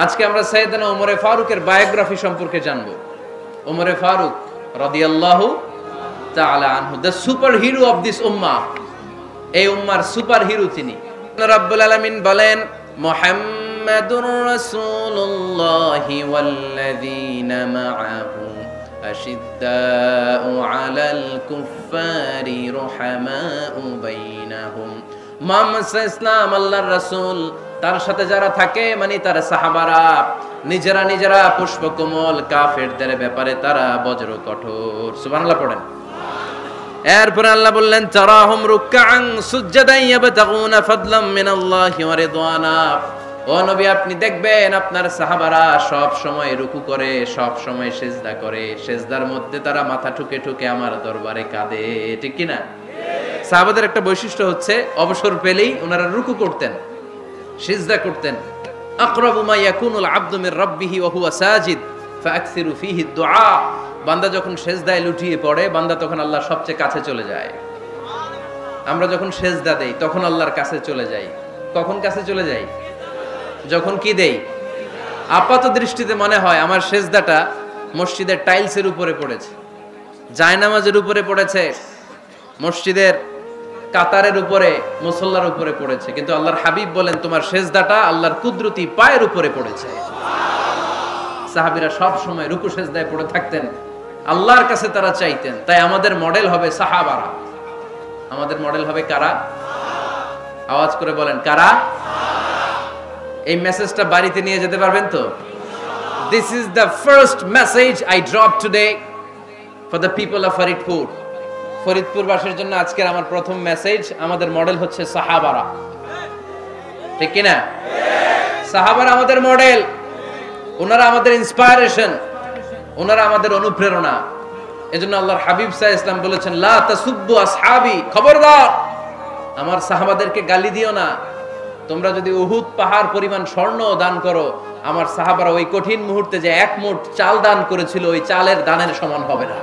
আজকে আমরা সাইয়েদনা ওমরে ফারুকের বায়োগ্রাফি সম্পর্কে জানব। ওমরে ফারুক রাদিয়াল্লাহু তাআলা আনহু, the super hero of this উম্মাহ। এই উম্মার সুপার হিরো তিনি। রাব্বুল আলামিন বলেন, মুহাম্মাদুর রাসূলুল্লাহি ওয়াল্লাযীনা মাআহু আশিদ্দাউ আলাল কুফফারি রুহামাউ বাইনাহুম। মুহাম্মদ সাল্লাল্লাহু আলাইহি ওয়াসাল্লাম আল্লাহর রাসূল, তার সাথে যারা থাকে মানে তার সাহাবারা নিজেরা পুষ্পকমল, কাফেরদের ব্যাপারে তারা বজ্র কঠোর। সুবহানাল্লাহ পড়েন। এরপর আল্লাহ বললেন, তারাহুম রুকআন সুজদান ইয়াবতাগুনা ফাদলাম মিনাল্লাহি ওয়া রিদওয়ানা। ও নবী, আপনি দেখবেন আপনার সাহাবারা সব সময় রুকু করে, সব সময় সিজদা করে, সিজদার মধ্যে তারা মাথা ঠুকে ঠুকে আমার দরবারে কাঁদে। ঠিক কি না? সাহাবাদের একটা বৈশিষ্ট্য হচ্ছে অবসর পেলেই ওনারা রুকু করতেন, সিজদা করতেন। আকরাবু মা ইয়াকুনুল আবদু মির রাব্বিহি ওয়া হুয়া সাজিদ ফাআকসিরু ফীহি দুআ। বান্দা যখন সিজদায় লুটিয়ে পড়ে, বান্দা তখন আল্লাহর সবচেয়ে কাছে চলে যায়। আমরা যখন সিজদা দেই তখন আল্লাহর কাছে চলে যাই। কখন কাছে চলে যাই? যখন কি দেই? আপাত দৃষ্টিতে মনে হয় আমার সিজদাটা মসজিদের টাইলসের উপরে পড়েছে, জায়নামাজের উপরে পড়েছে, মসজিদের কাতারের উপরে, মুসল্লার উপরে পড়েছে। কিন্তু আল্লাহর হাবিব বলেন, তোমার সিজদাটা আল্লাহর কুদরতি পায়ের উপরে পড়েছে। সাহাবীরা সব সময় রুকু সিজদায় পড়ে থাকতেন, আল্লাহর কাছে তারা চাইতেন। তাই আমাদের মডেল হবে সাহাবারা। আমাদের মডেল হবে কারা? আওয়াজ করে বলেন, কারা? এই মেসেজটা বাড়িতে নিয়ে যেতে পারবেন তো? This is the first message I drop today for the people of Faridpur. ফরিদপুরবাসীর জন্য আজকের আমার প্রথম মেসেজ, আমাদের মডেল হচ্ছে সাহাবারা। ঠিক কি না? সাহাবারা আমাদের মডেল, ওনারা আমাদের ইন্সপায়ারেশন, ওনারা আমাদের অনুপ্রেরণা। এজন্য আল্লাহর হাবিব সাল্লাল্লাহু আলাইহি ওয়াসাল্লাম বলেছেন, লা তাসুব্বু আসহাবি, খবরদার আমার সাহাবাদেরকে গালি দিও না। তোমরা যদি উহুদ পাহাড় পরিমাণ স্বর্ণ দান করো, আমার সাহাবারা ওই কঠিন মুহূর্তে যে এক মুঠ চাল দান করেছিল, ওই চালের দানের সমান হবে না।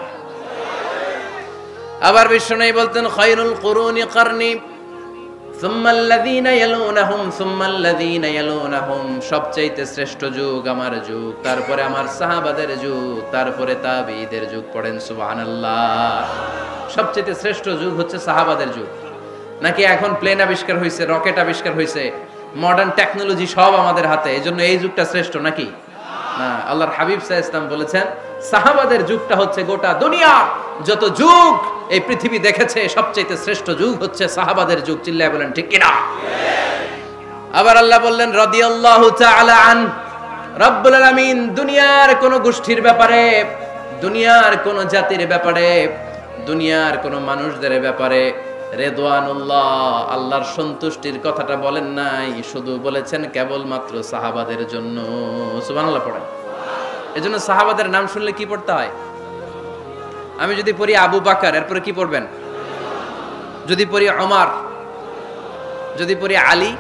আবার বিশ্বনবী বলতেন, খায়রুল কুরুনি কারনি সুম্মা আল্লাযীনা ইয়ালুনাহুম সুম্মা আল্লাযীনা ইয়ালুনাহুম। সবচেয়ে শ্রেষ্ঠ যুগ আমার যুগ, তারপরে আমার সাহাবাদের যুগ, তারপরে তাবেঈদের যুগ। পড়েন সুবহানাল্লাহ। সবচেয়ে শ্রেষ্ঠ যুগ হচ্ছে সাহাবাদের যুগ। নাকি এখন প্লেন আবিষ্কার হয়েছে, রকেট আবিষ্কার হয়েছে, মডার্ন টেকনোলজি সব আমাদের হাতে, এজন্য এই যুগটা শ্রেষ্ঠ নাকি? না, আল্লাহর হাবিব সাল্লাল্লাহু আলাইহি ওয়াসাল্লাম বলেছেন, সাহাবাদের যুগটা হচ্ছে গোটা দুনিয়া যত যুগ এই পৃথিবী দেখেছে, সবচেয়ে শ্রেষ্ঠ যুগ হচ্ছে সাহাবাদের যুগ। চিল্লায় বলেন ঠিক কিনা? আবার আল্লাহ বললেন, রাদিয়াল্লাহু তাআলা আন। রব্বুল আলামিন দুনিয়ার কোন গোষ্ঠীর ব্যাপারে, দুনিয়ার কোন জাতির ব্যাপারে, দুনিয়ার কোন মানুষদের ব্যাপারে রিদওয়ানুল্লাহ, আল্লাহর সন্তুষ্টির কথাটা বলেন নাই, শুধু বলেছেন কেবলমাত্র সাহাবাদের জন্য। সুবহানাল্লাহ পড়েন। এজন্য সাহাবাদের নাম শুনলে কি পড়তে হয়? আমি যদি পড়ি আবু বকর, এরপরে কি পড়বেন? যদি পড়ি ওমর, যদি পড়ি আলী,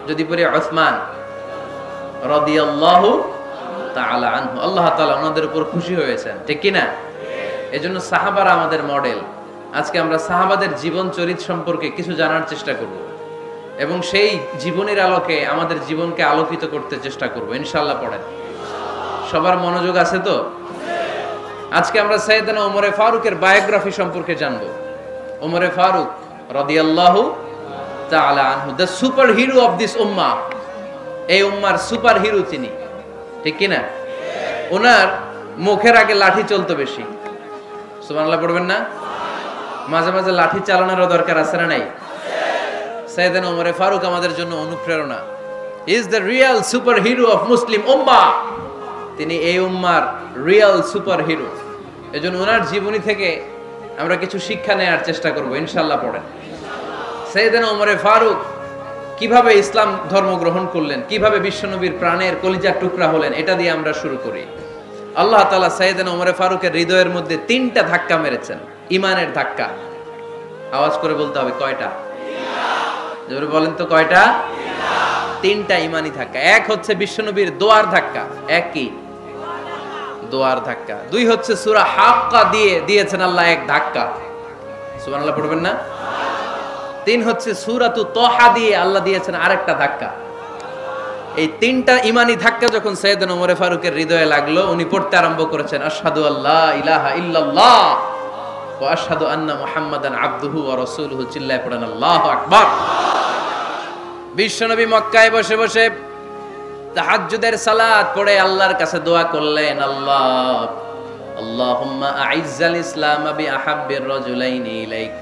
যদি পড়ি উসমান রাদিয়াল্লাহু তাআলা আনহু, আল্লাহ তাআলা ওনাদের উপর খুশি হয়েছেন। ঠিক কি না? এজন্য সাহাবারা আমাদের মডেল। আজকে আমরা সাহাবাদের জীবন চরিত্র সম্পর্কে কিছু জানার চেষ্টা করব এবং সেই জীবনের আলোকে আমাদের জীবনকে আলোকিত করতে চেষ্টা করব ইনশাআল্লাহ। পড়েন। সবার মনোযোগ আছে তো? আজকে আমরা সাইয়েদনা ওমরে ফারুকের বায়োগ্রাফি সম্পর্কে জানব। ওমরে ফারুক রাদিয়াল্লাহু তাআলা আনহু, the super hero of this উম্মাহ। এই উম্মার সুপার হিরো তিনি। ঠিক কি না? ওনার মুখের আগে লাঠি চলতো বেশি। সুবহানাল্লাহ পড়বেন না? মাঝে মাঝে লাঠি চালানোরও দরকার আছে না নাই? সাইয়েদনা ওমরে ফারুক আমাদের জন্য অনুপ্রেরণা। He is the real super hero of Muslim উম্মাহ। তিনি এই উম্মার রিয়েল সুপার হিরো। এজন্য ওনার জীবনী থেকে আমরা কিছু শিক্ষা নেওয়ার চেষ্টা করব ইনশাআল্লাহ। পড়েন। সাইয়েদনা ওমরে ফারুক কিভাবে ইসলাম ধর্ম গ্রহণ করলেন, কিভাবে বিশ্বনবীর প্রাণের কলিজার টুকরা হলেন, এটা দিয়ে আমরা শুরু করি। আল্লাহ তাআলা সাইয়েদনা ওমরে ফারুকের হৃদয়ের মধ্যে 3টা ধাক্কা মেরেছেন, ইমানের ধাক্কা। আওয়াজ করে বলতে হবে, কয়টা? জোরে বলেন তো, কয়টা? 3টা ইমানি ধাক্কা। এক হচ্ছে বিশ্বনবীর দোয়ার ধাক্কা। এক কি? দোয়ার ধাক্কা। 2 হচ্ছে সূরা হাক্কা দিয়ে দিয়েছেন আল্লাহ এক ধাক্কা। সুবহানাল্লাহ পড়বেন না? 3 হচ্ছে সূরাতু তাহা দিয়ে আল্লাহ দিয়েছেন আরেকটা ধাক্কা। এই তিনটা ইমানি ধাক্কা যখন সাইয়েদনা ওমর ফারুকের হৃদয়ে লাগলো, উনি পড়তে আরম্ভ করেছেন আশহাদু আল্লা ইলাহা ইল্লাল্লাহ ওয়া আশহাদু আন্না মুহাম্মাদান আবদুহু ওয়া রাসূলুহু, চিল্লায়ে পড়েন আল্লাহু আকবার। বিশ্বনবী মক্কায় বসে বসে তাহাজ্জুদের সালাত পড়ে আল্লাহর কাছে দোয়া করলেন, আল্লাহুম্মা আইজ্জাল ইসলাম বিআহাব্বির রাজুলাইনি ইলাইক।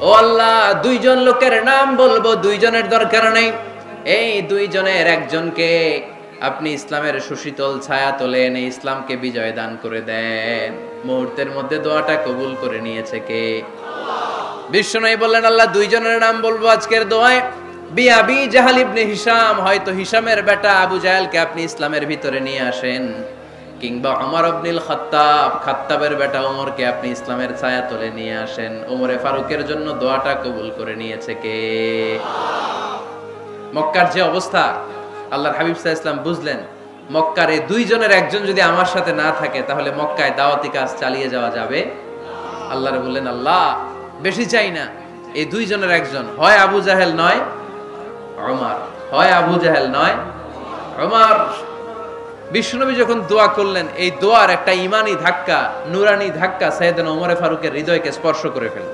ও আল্লাহ, দুইজন লোকের নাম বলবো, দুইজনের দরকার নেই, এই দুইজনের একজনকে আপনি ইসলামের সুশীতল ছায়া তলে এনে ইসলামকে বিজয় দান করে দেন। মুহূর্তের মধ্যে দোয়াটা কবুল করে নিয়েছে কে? বিশ্বনবী বললেন, আল্লাহ, দুইজনের নাম বলবো আজকের দোয়ায়। বিআবি জাহল ইবনে হিশাম, হয়তো হিশামের বেটা আবু জাহেলকে আপনি ইসলামের ভিতরে নিয়ে আসেন, কিংবা ওমর ইবনুল খাত্তাব, খাত্তাবের বেটা ওমরকে আপনি ইসলামের ছায়া তলে নিয়ে আসেন। ওমরে ফারুকের জন্য দোয়াটা কবুল করে নিয়েছে কে? মক্কার যে অবস্থা, আল্লাহর হাবিব সাল্লাল্লাহু আলাইহি ওয়াসাল্লাম বুঝলেন মক্কার এই দুইজনের একজন যদি আমার সাথে না থাকে তাহলে মক্কায় দাওয়াতি কাজ চালিয়ে যাওয়া যাবে। আল্লাহরে বললেন, আল্লাহ, বেশি চাই না, এই দুইজনের একজন, হয় আবু জাহেল নয় ওমর, হয় আবু জাহেল নয় ওমর। বিশ্বনবী যখন দোয়া করলেন, এই দোয়ার একটা ইমানি ধাক্কা, নুরানি ধাক্কা সাইয়েদনা ওমর ফারুকের হৃদয়কে স্পর্শ করে ফেলল।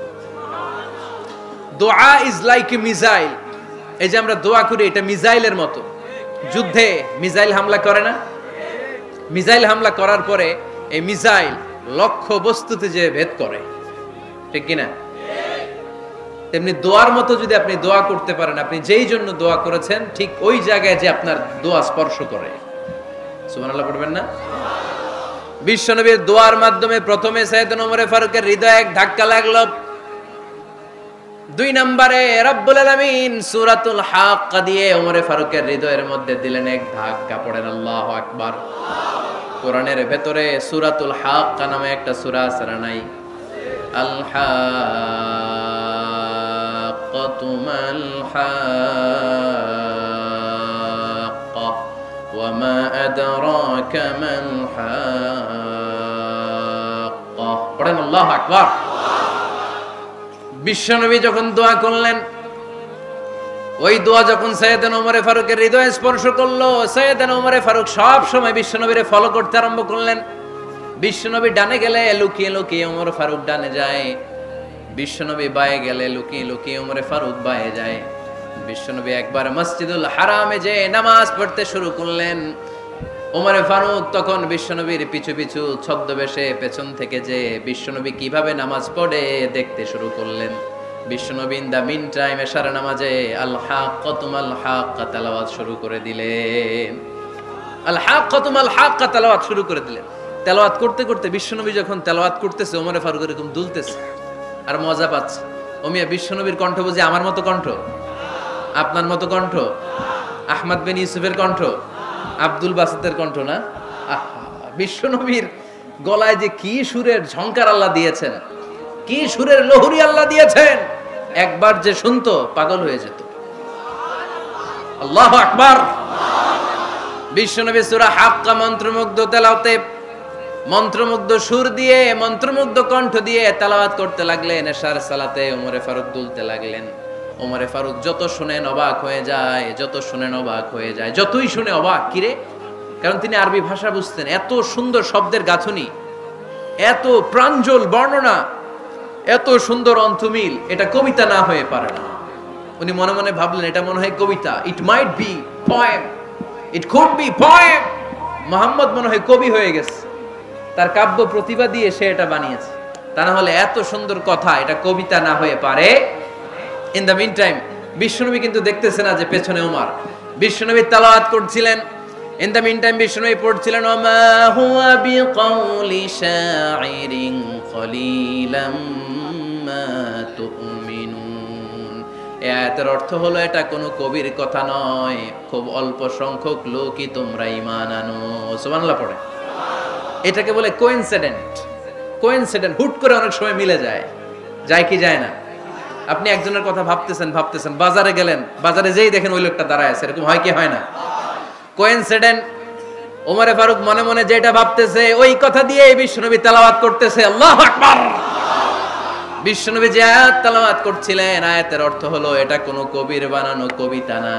দোয়া ইজ লাইক এ মিসাইল। এই যে আমরা দোয়া করি, এটা মিসাইলের মতো। যুদ্ধে মিসাইল হামলা করে না? মিসাইল হামলা করার পরে এই মিসাইল লক্ষ্য বস্তুতে যে ভেদ করে, ঠিক কিনা? তেমনি দোয়ার মতো যদি আপনি দোয়া করতে পারেন, আপনি যেই জন্য দোয়া করেছেন ঠিক ওই জায়গায় যে আপনার দোয়া স্পর্শ করে। সুবহানাল্লাহ পড়বেন না? বিশ্বনবীর দোয়ার মাধ্যমে প্রথমে সাইয়েদনা ওমর ফারুকের হৃদয়ে এক ধাক্কা লাগলো। দুই নম্বরে রব্বুল আলামিন সূরাতুল হাক্কা দিয়ে ওমর ফারুকের হৃদয়ের মধ্যে দিলেন এক ধাক্কা। পড়েন আল্লাহু আকবার। কোরআনের ভেতরে সূরাতুল হাক্কা নামে একটা সূরা আছে না নাই? আল হাক্কাতু মাল হাক্কা ওয়া মা আদরাকা মাল হাক্কা। পড়েন আল্লাহু আকবার। বিশ্বনবী যখন দোয়া করলেন, ওই দোয়া যখন সাইয়েদনা ওমর ফারুকের হৃদয়ে স্পর্শ করলো, সাইয়েদনা ওমর ফারুক সব সময় বিশ্বনবীরে ফলো করতে আরম্ভ করলেন। বিশ্বনবী ডানে গেলে লুকিয়ে লুকিয়ে ওমর ফারুক ডানে যায়, বিশ্বনবী বায়ে গেলে লুকিয়ে লুকিয়ে ওমর ফারুক বায়ে যায়। বিশ্বনবী একবার মসজিদুল হারামে যে নামাজ পড়তে শুরু করলেন, ওমর ফারুক তখন বিশ্বনবীর পিছু পিছু ছদ্মবেশে পেছন থেকে যে বিশ্বনবী কিভাবে নামাজ পড়ে দেখতে শুরু করলেন। বিশ্বনবী ইন দা মিন টাইম এশার নামাজে আল হাক্কাতু মাল হাক্কা তেলাওয়াত শুরু করে দিলেন। আল হাক্কাতু মাল হাক্কা তেলাওয়াত শুরু করে দিলেন। তেলাওয়াত করতে করতে বিশ্বনবী যখন তেলাওয়াত করতেছে, ওমর ফারুক এরকম দুলতেছে আর মজা পাচ্ছে। ওমিয়া বিশ্বনবীর কণ্ঠ বুঝি আমার মতো কণ্ঠ, আপনার মতো কণ্ঠ, আহমদ বিন ইউসুফের কণ্ঠ, আব্দুল বাসিতের কণ্ঠ না? বিশ্বনবীর গলায় যে কি সুরের ঝংকার আল্লাহ দিয়েছেন, কি সুরের লহরী আল্লাহ দিয়েছেন, একবার যে শুনতো পাগল হয়ে যেত। আল্লাহু আকবার। বিশ্বনবী সূরা হাক্কা মন্ত্রমুগ্ধ তেলাওয়াতে, মন্ত্রমুগ্ধ সুর দিয়ে, মন্ত্রমুগ্ধ কণ্ঠ দিয়ে তেলাওয়াত করতে লাগলেন। এশার সালাতে ওমর ফারুক দুলতে লাগলেন। ওমর ফারুক যত শুনেন অবাক হয়ে যায়, যত শুনেন অবাক হয়ে যায়, যতই শুনে অবাক। কিরে? কারণ তিনি আরবি ভাষা বুঝতেন। এত সুন্দর শব্দের গাঁথনি, এত প্রাঞ্জল বর্ণনা, এত সুন্দর অন্তমিল, এটা কবিতা না হয়ে পারে না। উনি মনে মনে ভাবলেন, এটা মনে হয় কবিতা। It might be poem, it could be poem. Muhammad মনে হয় কবি হয়ে গেছে, তার কাব্য প্রতিভা দিয়ে সে এটা বানিয়েছে। তা না হলে এত সুন্দর কথা, এটা কবিতা না হয়ে পারে। ইন দ্য মিন টাইম বিশ্বনবী কিন্তু দেখতেছে না যে পেছনে ওমর। বিশ্বনবী তেলাওয়াত করছিলেন, ইন দ্য মিন টাইম বিশ্বনবী পড়ছিলেন, ওমা হুয়া বিকাউলি শাইরিন কলিলাম মা তুমিনুন। এই আয়াতের অর্থ হলো, এটা কোনো কবির কথা নয়, খুব অল্প সংখ্যক লোকই তোমরা ঈমান আনো। সুবহানাল্লাহ পড়ে। এটাকে বলে কোইনসিডেন্ট। কোইনসিডেন্ট, হুট করে অনেক সময় মিলে যায়। যায় কি যায় না? আপনি একজনের কথা ভাবতেছেন ভাবতেছেন, বাজারে গেলেন, বাজারে যেই দেখেন ওই লোকটা দাঁড়ায় আছে, এরকম হয় কি হয় না? কোইনসিডেন্ট। ওমর ফারুক মনে মনে যেটা ভাবতেছে ওই কথা দিয়ে বিশ্বনবী তেলাওয়াত করতেছে। আল্লাহু আকবার। বিশ্বনবী যে আয়াত তেলাওয়াত করছিলেন, আয়াতের অর্থ হলো, এটা কোনো কবির বানানো কবিতা না,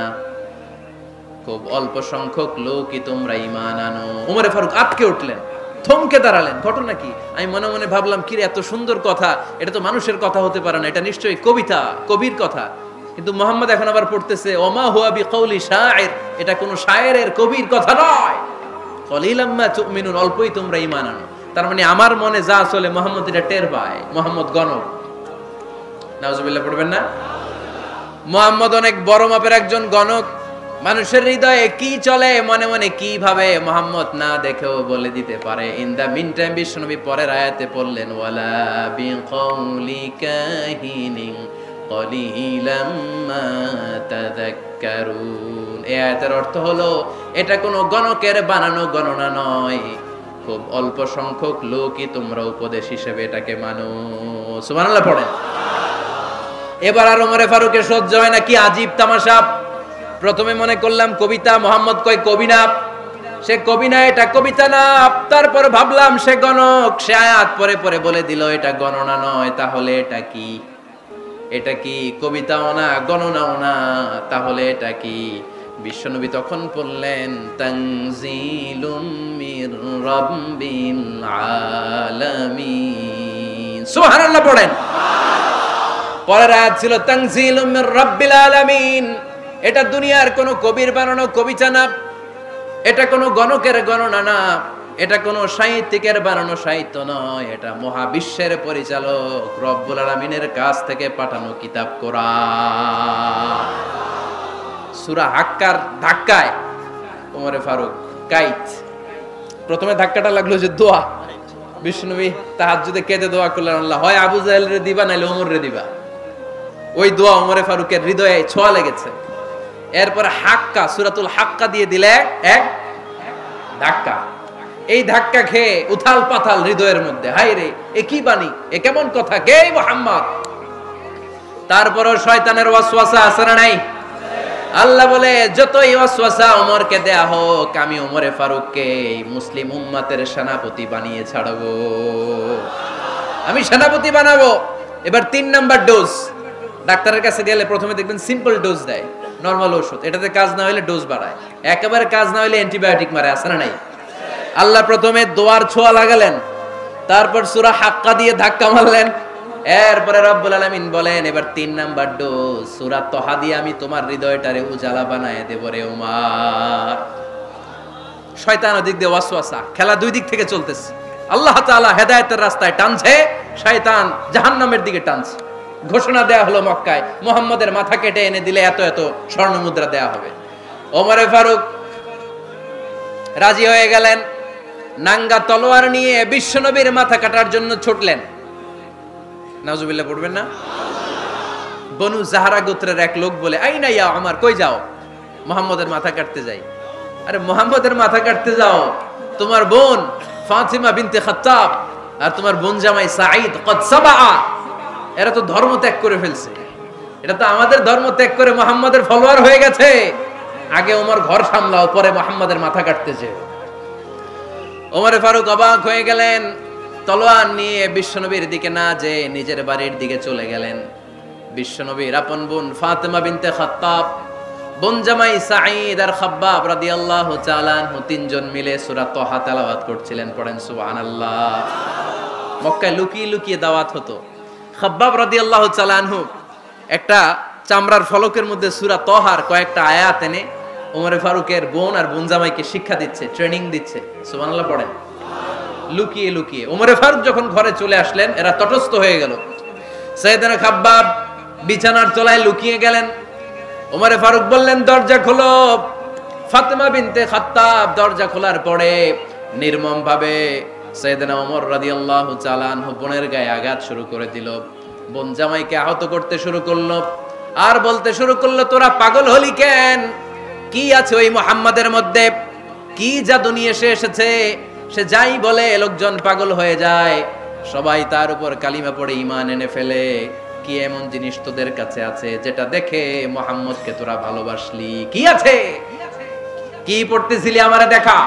খুব অল্প সংখ্যক লোকই তোমরা ঈমান আনো। ওমরে ফারুক আটকে উঠলেন, থমকে দাঁড়ালেন। ঘটনা কি? আমি মনে মনে ভাবলাম, কি রে, এত সুন্দর কথা, এটা তো মানুষের কথা হতে পারে না, এটা নিশ্চয়ই কবিতা, কবির কথা। কিন্তু মুহাম্মদ এখন আবার পড়তেছে ওমা হুয়া বিকাউলি শায়ের, এটা কোনো শায়েরের, কবির কথা নয়। কলিলাম মা তুমিনুন, অল্পই তোমরা ঈমান আনো। তার মানে আমার মনে যা চলে মুহাম্মদ এটা টের পায়। মুহাম্মদ গণক, নাউজুবিল্লাহ পড়বেন না? মুহাম্মদ অনেক বড় মাপের একজন গণক। মানুষের হৃদয়ে কি চলে, মনে মনে কি ভাবে, মুহাম্মদ না দেখেও বলে দিতে পারে। ইন দা মিন টাইম বিশ্বনবী পরের আয়াতে পড়লেন ওয়ালা বিকাউলি কাহিনিন কলিলাম মা তাযাক্কারুন। এই আয়াতের অর্থ হলো, এটা কোনো গণকের বানানো গণনা নয়, খুব অল্প সংখ্যক লোকই তোমরা উপদেশ হিসেবে এটাকে মানো। সুবহানাল্লাহ পড়েন। এবার আর ওমরে ফারুকের সহ্য হয় না, কি আজীব তামাশা। প্রথমে মনে করলাম কবিতা, মোহাম্মদ কয় কবি না, সে কবি না, এটা কবিতা না। তারপর ভাবলাম সে গণক, সে আয়াত পরে পরে বলে দিল এটা গণনা নয়, তাহলে এটা কি? এটা কি কবিতাও না, গণনাও না, তাহলে এটা কি? বিশ্বনবী তখন বললেন তানজিলুম মির রাব্বিল আলামিন। সুবহানাল্লাহ পড়েন। পরের আয়াত ছিল তানজিলুম মির রাব্বিল আলামিন। এটা দুনিয়ার কোন কবির বানানো কবিতা না, এটা কোন গণকের গণনা না, এটা কোন সাহিত্যিকের বানানো সাহিত্য নয়, এটা মহাবিশ্বের পরিচালক রব্বুল আলামিনের কাছ থেকে পাঠানো কিতাব কোরআন। সূরা হাক্কার ধাক্কায় ওমরে ফারুক কাইত। প্রথমে ধাক্কাটা লাগলো যে দোয়া। বিষ্ণুনবী তাহাজ্জুদে কেঁদে দোয়া করলেন, আল্লাহ হয় আবু জাহেল রে দিবা, নাইলে ওমর রে দিবা। ওই দোয়া ওমরে ফারুকের হৃদয়ে ছোঁয়া লেগেছে। এরপরে হাক্কা, সূরাতুল হাক্কা দিয়ে দিলে এক ধাক্কা। এই ধাক্কা খেয়ে উথাল পাথাল হৃদয়ের মধ্যে, হায় রে, এ কি বাণী, এ কেমন কথা, কে মুহাম্মদ? তারপরও শয়তানের ওয়াসওয়াসা আছে না নাই? আল্লাহ বলে যতই ওয়াসওয়াসা ওমরকে দেয়া হোক, আমি ওমরে ফারুককে মুসলিম উম্মতের সেনাপতি বানিয়ে ছাড়বো, আমি সেনাপতি বানাবো। এবার 3 নাম্বার ডোজ। ডাক্তারের কাছে গেলে প্রথমে দেখবেন সিম্পল ডোজ দেয়, নরমাল ওষুধ, এটাতে কাজ না হলে ডোজ বাড়ায়, একেবারে কাজ না হলে অ্যান্টিবায়োটিক মারে, আছে না নাই? আল্লাহ প্রথমে দোয়ার ছোঁয়া লাগালেন, তারপর সূরা হাক্কা দিয়ে ধাক্কা মারলেন, এরপরে রব্বুল আলামিন বলেন এবার 3 নাম্বার ডোজ সূরা তহা দিয়ে আমি তোমার হৃদয়টারে উজালা বানায় দেব রে ওমর। শয়তান ওদিক দিয়ে ওয়াসওয়াসা, খেলা দুই দিক থেকে চলতেছে। আল্লাহ তাআলা হেদায়েতের রাস্তায় টানছে, শয়তান জাহান্নামের দিকে টানছে। ঘোষণা দেয়া হলো মক্কায়, মুহাম্মদের মাথা কেটে এনে দিলে এত এত স্বর্ণ মুদ্রা দেয়া হবে। ওমরে ফারুক রাজি হয়ে গেলেন, নাঙ্গা তলোয়ার নিয়ে বিশ্বনবীর মাথা কাটার জন্য ছুটলেন। নাউজুবিল্লাহ পড়বেন না? বনু জাহরা গোত্রের এক লোক বলে, আইনা ইয়া ওমর, কই যাও? মুহাম্মদের মাথা কাটতে যাই। আরে মুহাম্মদের মাথা কাটতে যাও? তোমার বোন ফাতিমা বিনতে খাত্তাব আর তোমার বোন জামাই সাঈদ কদ সাবা, এরা তো ধর্ম ত্যাগ করে ফেলছে, এটা তো আমাদের ধর্ম ত্যাগ করে মুহাম্মদের ফলোয়ার হয়ে গেছে। আগে ওমর ঘর সামলাও, পরে মুহাম্মদের মাথা কাটতে যেও। ওমরে ফারুক অবাক হয়ে গেলেন, তলোয়ার নিয়ে বিশ্বনবীর দিকে না যে নিজের বাড়ির দিকে চলে গেলেন। বিশ্বনবীর আপন বোন ফাতিমা বিনতে খাত্তাব, বোন জামাই সাঈদ আর খাব্বাব রাদিয়াল্লাহু তাআলা আনহু, তিনজন মিলে সূরা তহা তেলাওয়াত করছিলেন। পড়েন সুবহানাল্লাহ। মক্কায় লুকিয়ে লুকিয়ে দাওয়াত হতো। খাব্বাব রাদিয়াল্লাহু তাআলা আনহু একটা চামড়ার ফলকের মধ্যে সূরা তহার কয়েকটা আয়াত এনে ওমরে ফারুকের বোন আর বোন জামাইকে শিক্ষা দিচ্ছে, ট্রেনিং দিচ্ছে। সুবহানাল্লাহ পড়েন। লুকিয়ে লুকিয়ে ওমরে ফারুক যখন ঘরে চলে আসলেন, এরা তটস্থ হয়ে গেল। সাইয়েদনা খাব্বাব বিছানার তলায় লুকিয়ে গেলেন। ওমরে ফারুক বললেন, দরজা খোলো। ফাতিমা বিনতে খাত্তাব দরজা খোলার পরে নির্মম ভাবে সাইয়েদনা ওমর রাদিয়াল্লাহু তাআলা আনহু বোনের গায়ে আঘাত শুরু করে দিল। বোন জামাইকে আহত করতে শুরু করলো আর বলতে শুরু করলো, তোরা পাগল হলি কেন? কি আছে ওই মুহাম্মাদের মধ্যে? কি জাদু নিয়ে এসেছে? সে যাই বলে লোকজন পাগল হয়ে যায়, সবাই তার উপর কালিমা পড়ে ঈমান এনে ফেলে। কি এমন জিনিস তোদের কাছে আছে যেটা দেখে মুহাম্মদকে তোরা ভালোবাসলি? কি আছে? কি পড়তেছিলি আমারে দেখা।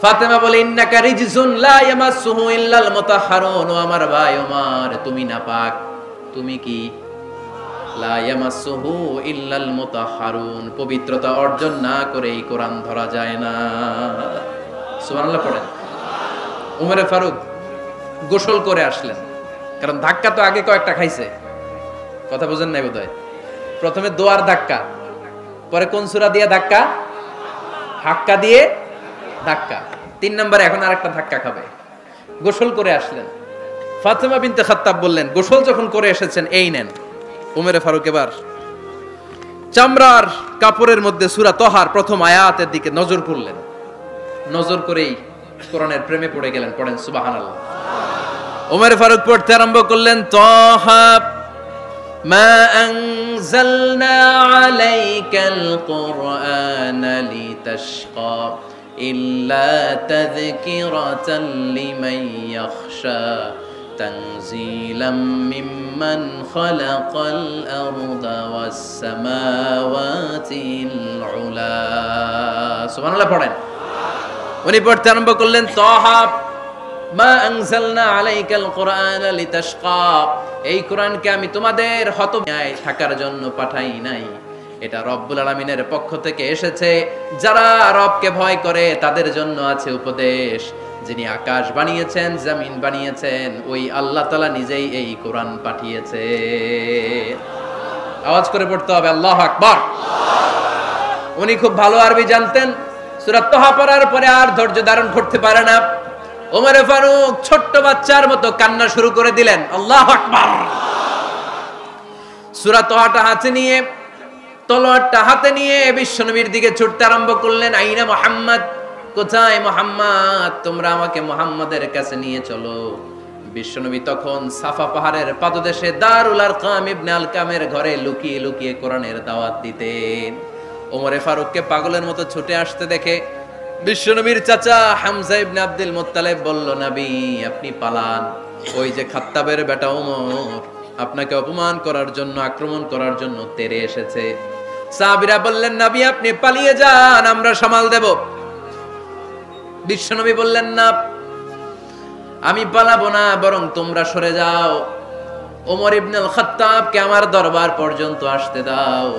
ফাতেমা বলে, ইন্নাকা রিজসুন লা ইয়ামাসসুহু ইল্লাল মুতাহহারুন। ও আমার ভাই ওমর, তুমি নাপাক। তুমি কি? লা ইয়ামাসসুহু ইল্লাল মুতাহহারুন, পবিত্রতা অর্জন না করে এই কোরআন ধরা যায় না। সুবহানাল্লাহ পড়েন। উমরে ফারুক গোসল করে আসলেন, কারণ ধাক্কা তো আগে কয়েকটা খাইছে, কথা বুঝেন নাই বোধহয়। প্রথমে দোয়ার ধাক্কা, পরে কোন সূরা দিয়ে ধাক্কা, হাক্কা দিয়ে ধাক্কা, 3 নম্বরে এখন আরেকটা ধাক্কা খাবে। গোসল করে আসলেন। ফাতেমা বিনতে খাত্তাব বললেন, গোসল যখন করে এসেছেন এই নেন। উমরে ফারুক এবার চামড়ার কাপড়ের মধ্যে সূরা তহার প্রথম আয়াতের দিকে নজর করলেন। নজর করেই কোরআনের প্রেমে পড়ে গেলেন। পড়েন সুবহানাল্লাহ। উমরে ফারুক পড়তে আরম্ভ করলেন, তহা মা আনজালনা আলাইকাল কুরআনা লিতাশকা ইল্লা তাযকিরাতাল লিমান ইয়াখশা তানজিলাম মিম্মান খালাকাল আরদা ওয়াস সামাওয়াতিল উলা। সুবহানাল্লাহ পড়েন। উনি পড়তে আরম্ভ করলেন, তহা মা আনজালনা আলাইকাল কুরআনা লিতাশকা, এই কোরআনকে আমি তোমাদের হতভাগ্য থাকার জন্য পাঠাই নাই, এটা রব্বুল আলামিনের পক্ষ থেকে এসেছে। যারা রবকে ভয় করে তাদের জন্য আছে উপদেশ। যিনি আকাশ বানিয়েছেন, জমিন বানিয়েছেন, ওই আল্লাহ তাআলা নিজেই এই কোরআন পাঠিয়েছে। আওয়াজ করে পড়তে হবে আল্লাহু আকবার। উনি খুব ভালো আরবি জানতেন। সূরা তহা পড়ার পরে আর ধৈর্য ধারণ করতে পারে না। ওমরে ফারুক ছোট্ট বাচ্চার মতো কান্না শুরু করে দিলেন। আল্লাহু আকবার। সূরা তহাটা হাতে নিয়ে, তলোয়ারটা হাতে নিয়ে বিশ্বনবীর দিকে ছুটতে আরম্ভ করলেন। আইনা মুহাম্মদ, কোথায় মুহাম্মদ? তোমরা আমাকে মুহাম্মাদের কাছে নিয়ে চলো। বিশ্বনবী তখন সাফা পাহাড়ের পাদদেশে দারুল আরকাম ইবনে আলকামের ঘরে লুকিয়ে লুকিয়ে কোরআনের দাওয়াত দিতেন। ওমরে ফারুককে পাগলের মতো ছুটে আসতে দেখে বিশ্বনবীর চাচা হামজা ইবনে আব্দুল মুত্তালিব বলল, নবী আপনি পালান, ওই যে খাত্তাবের বেটা ওমর আপনাকে অপমান করার জন্য, আক্রমণ করার জন্য তেড়ে এসেছে। সাহাবীরা বললেন, নবী আপনি পালিয়ে যান, আমরা সামাল দেব। বিশ্বনবী বললেন, না আমি পালাবো না, বরং তোমরা সরে যাও। ওমর ইবনুল খাত্তাবকে আমার দরবার পর্যন্ত আসতে দাও।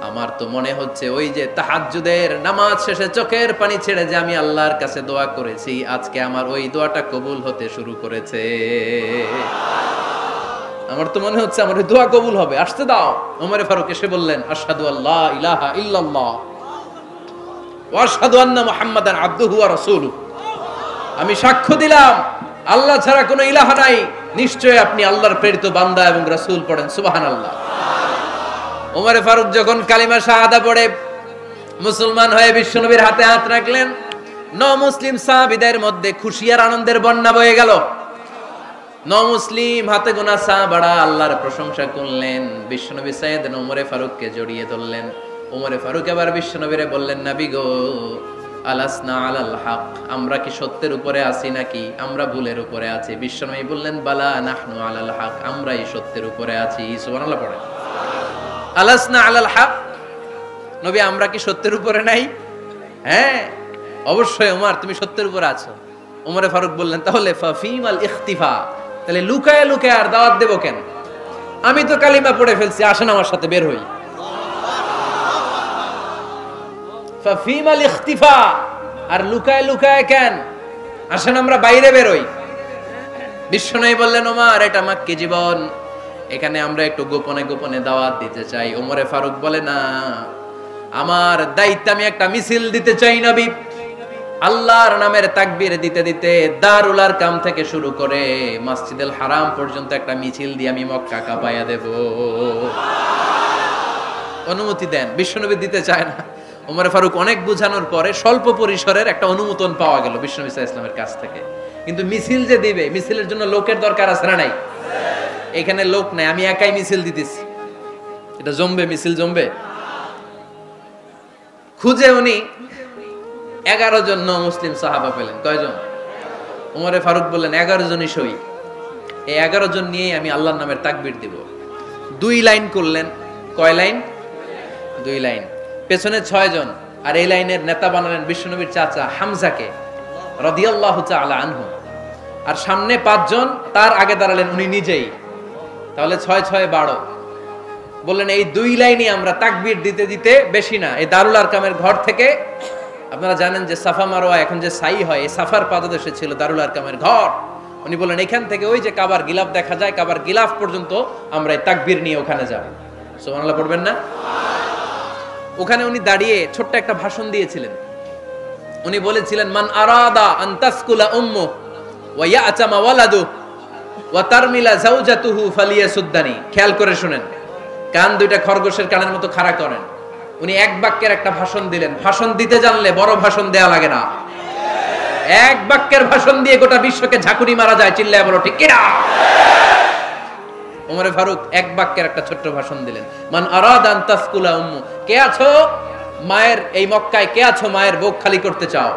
আমার তো মনে হচ্ছে ওই যে তাহাজ্জুদের নামাজ শেষে চোখের পানি ছেড়ে যে আমি আল্লাহর কাছে দোয়া করেছি, আজকে আমার ওই দোয়াটা কবুল হতে শুরু করেছে। আমার তো মনে হচ্ছে আমার ওই দোয়া কবুল হবে, আসতে দাও। ওমর ফারুক এসে বললেন, আশহাদু আল্লা ইলাহা ইল্লাল্লাহ ওয়া আশহাদু আন্না মুহাম্মাদান আবদুহু ওয়া রাসূলুহু, আমি সাক্ষ্য দিলাম আল্লাহ ছাড়া কোনো ইলাহ নাই, নিশ্চয়ই আপনি আল্লাহর প্রেরিত বান্দা এবং রাসূল। পড়েন সুবহানাল্লাহ। ওমর ফারুক যখন কালিমা শাহাদা পড়ে মুসলমান হয়ে বিশ্বনবীর হাতে হাত রাখলেন, মুসলিম সাহাবীদের মধ্যে খুশি আর আনন্দের বন্যা বয়ে গেল। মুসলিম হাতে গোনা সাহাবারা আল্লাহর প্রশংসা করলেন। বিশ্বনবী সাইয়েদনা ওমর ফারুককে জড়িয়ে ধরলেন। ওমর ফারুক এবার বিশ্বনবীরে বললেন, নবী গো, আলাসনা আলাল হক, আমরা কি সত্যের উপরে আছি নাকি আমরা ভুলের উপরে আছি? বিশ্বনবী বললেন, বালা নাহনু আলাল হক, আমরাই সত্যের উপরে আছি। সুবহানাল্লাহ পড়েন। আলাসনা আলাল হক, নবী আমরা কি সত্যের উপরে নাই? হ্যাঁ অবশ্যই ওমর, তুমি সত্যের উপরে আছো। ওমরে ফারুক বললেন, তাহলে ফাফিমাল ইখতিফা, তাহলে লুকায় লুকায় আর দাওয়াত দেব কেন? আমি তো কালিমা পড়ে ফেলছি, আসেন আমার সাথে বের হই। ফাফিমাল ইখতিফা, আর লুকায় লুকায় কেন? আসেন আমরা বাইরে বের হই। বিশ্বনবী বললেন, ওমর এটা মাক্কি জীবন, এখানে আমরা একটু গোপনে গোপনে দাওয়াত দিতে চাই। ওমরে ফারুক বলে, না, আমার দায়িত্ব, আমি একটা মিছিল দিতে চাই নবী। আল্লাহর নামের তাকবীর দিতে দিতে দারুল আরকাম থেকে শুরু করে মসজিদুল হারাম পর্যন্ত একটা মিছিল দিয়ে আমি মক্কা কাঁপাইয়া দেব। অনুমতি দেন। বিশ্বনবী দিতে চায় না। ওমর ফারুক অনেক বুঝানোর পরে স্বল্প পরিসরের একটা অনুমোদন পাওয়া গেল বিশ্বনবী সাল্লাল্লাহু আলাইহি ওয়াসাল্লামের কাছ থেকে। কিন্তু মিছিল যে দিবে, মিছিলের জন্য লোকের দরকার আছে না নাই? এখানে লোক নাই, আমি একাই মিছিল দিতেছি, এটা জমবে? মিছিল জমবে? খুঁজে উনি 11 জন মুসলিম সাহাবা পেলেন। কয়জন? ওমরে ফারুক বললেন, 11 জনই সই। এই 11 জন নিয়েই আমি আল্লাহর নামের তাকবীর দিব। 2 লাইন করলেন। কয় লাইন? 2 লাইন। পেছনে 6 জন, আর এই লাইনের নেতা বানালেন বিশ্বনবীর চাচা হামজাকে রাদিয়াল্লাহু তাআলা আনহু। আর সামনে 5 জন, তার আগে দাঁড়ালেন উনি নিজেই। তাহলে 6 6 12। বললেন এই দুই লাইনে আমরা তাকবীর দিতে দিতে, বেশি না, এই দারুল আরকামের ঘর থেকে, আপনারা জানেন যে সাফা মারওয়া এখন যে সাই হয়, এই সাফার পাদদেশে ছিল দারুল আরকামের ঘর। উনি বললেন এখান থেকে ওই যে কাবার গিলাফ দেখা যায়, কাবার গিলাফ পর্যন্ত আমরা এই তাকবীর নিয়ে ওখানে যাব। সুবহানাল্লাহ পড়বেন না? ওখানে উনি দাঁড়িয়ে ছোট্ট একটা ভাষণ দিয়েছিলেন। উনি বলেছিলেন মান আরাদা আন তাসকুলা উম্মু ওয়া ইয়াতামা ওয়ালাদু ওয়া তারমিলা যাওজাতুহু ফালিয়াসুদ্দানি। খেয়াল করে শুনেন, কান দুইটা খরগোশের কানের মতো খাড়া করেন। উনি এক বাক্যের একটা ভাষণ দিলেন। ভাষণ দিতে জানলে বড় ভাষণ দেয়া লাগে না। এক বাক্যের ভাষণ দিয়ে গোটা বিশ্বকে ঝাঁকুনি মারা যায়। চিল্লায় বলো ঠিক কিনা? ওমরে ফারুক এক বাক্যের একটা ছোট্ট ভাষণ দিলেন। মান আরাদা আন তাসকুলা উম্মু, কে আছো মায়ের এই মক্কায়, কে আছো মায়ের বুক খালি করতে চাও?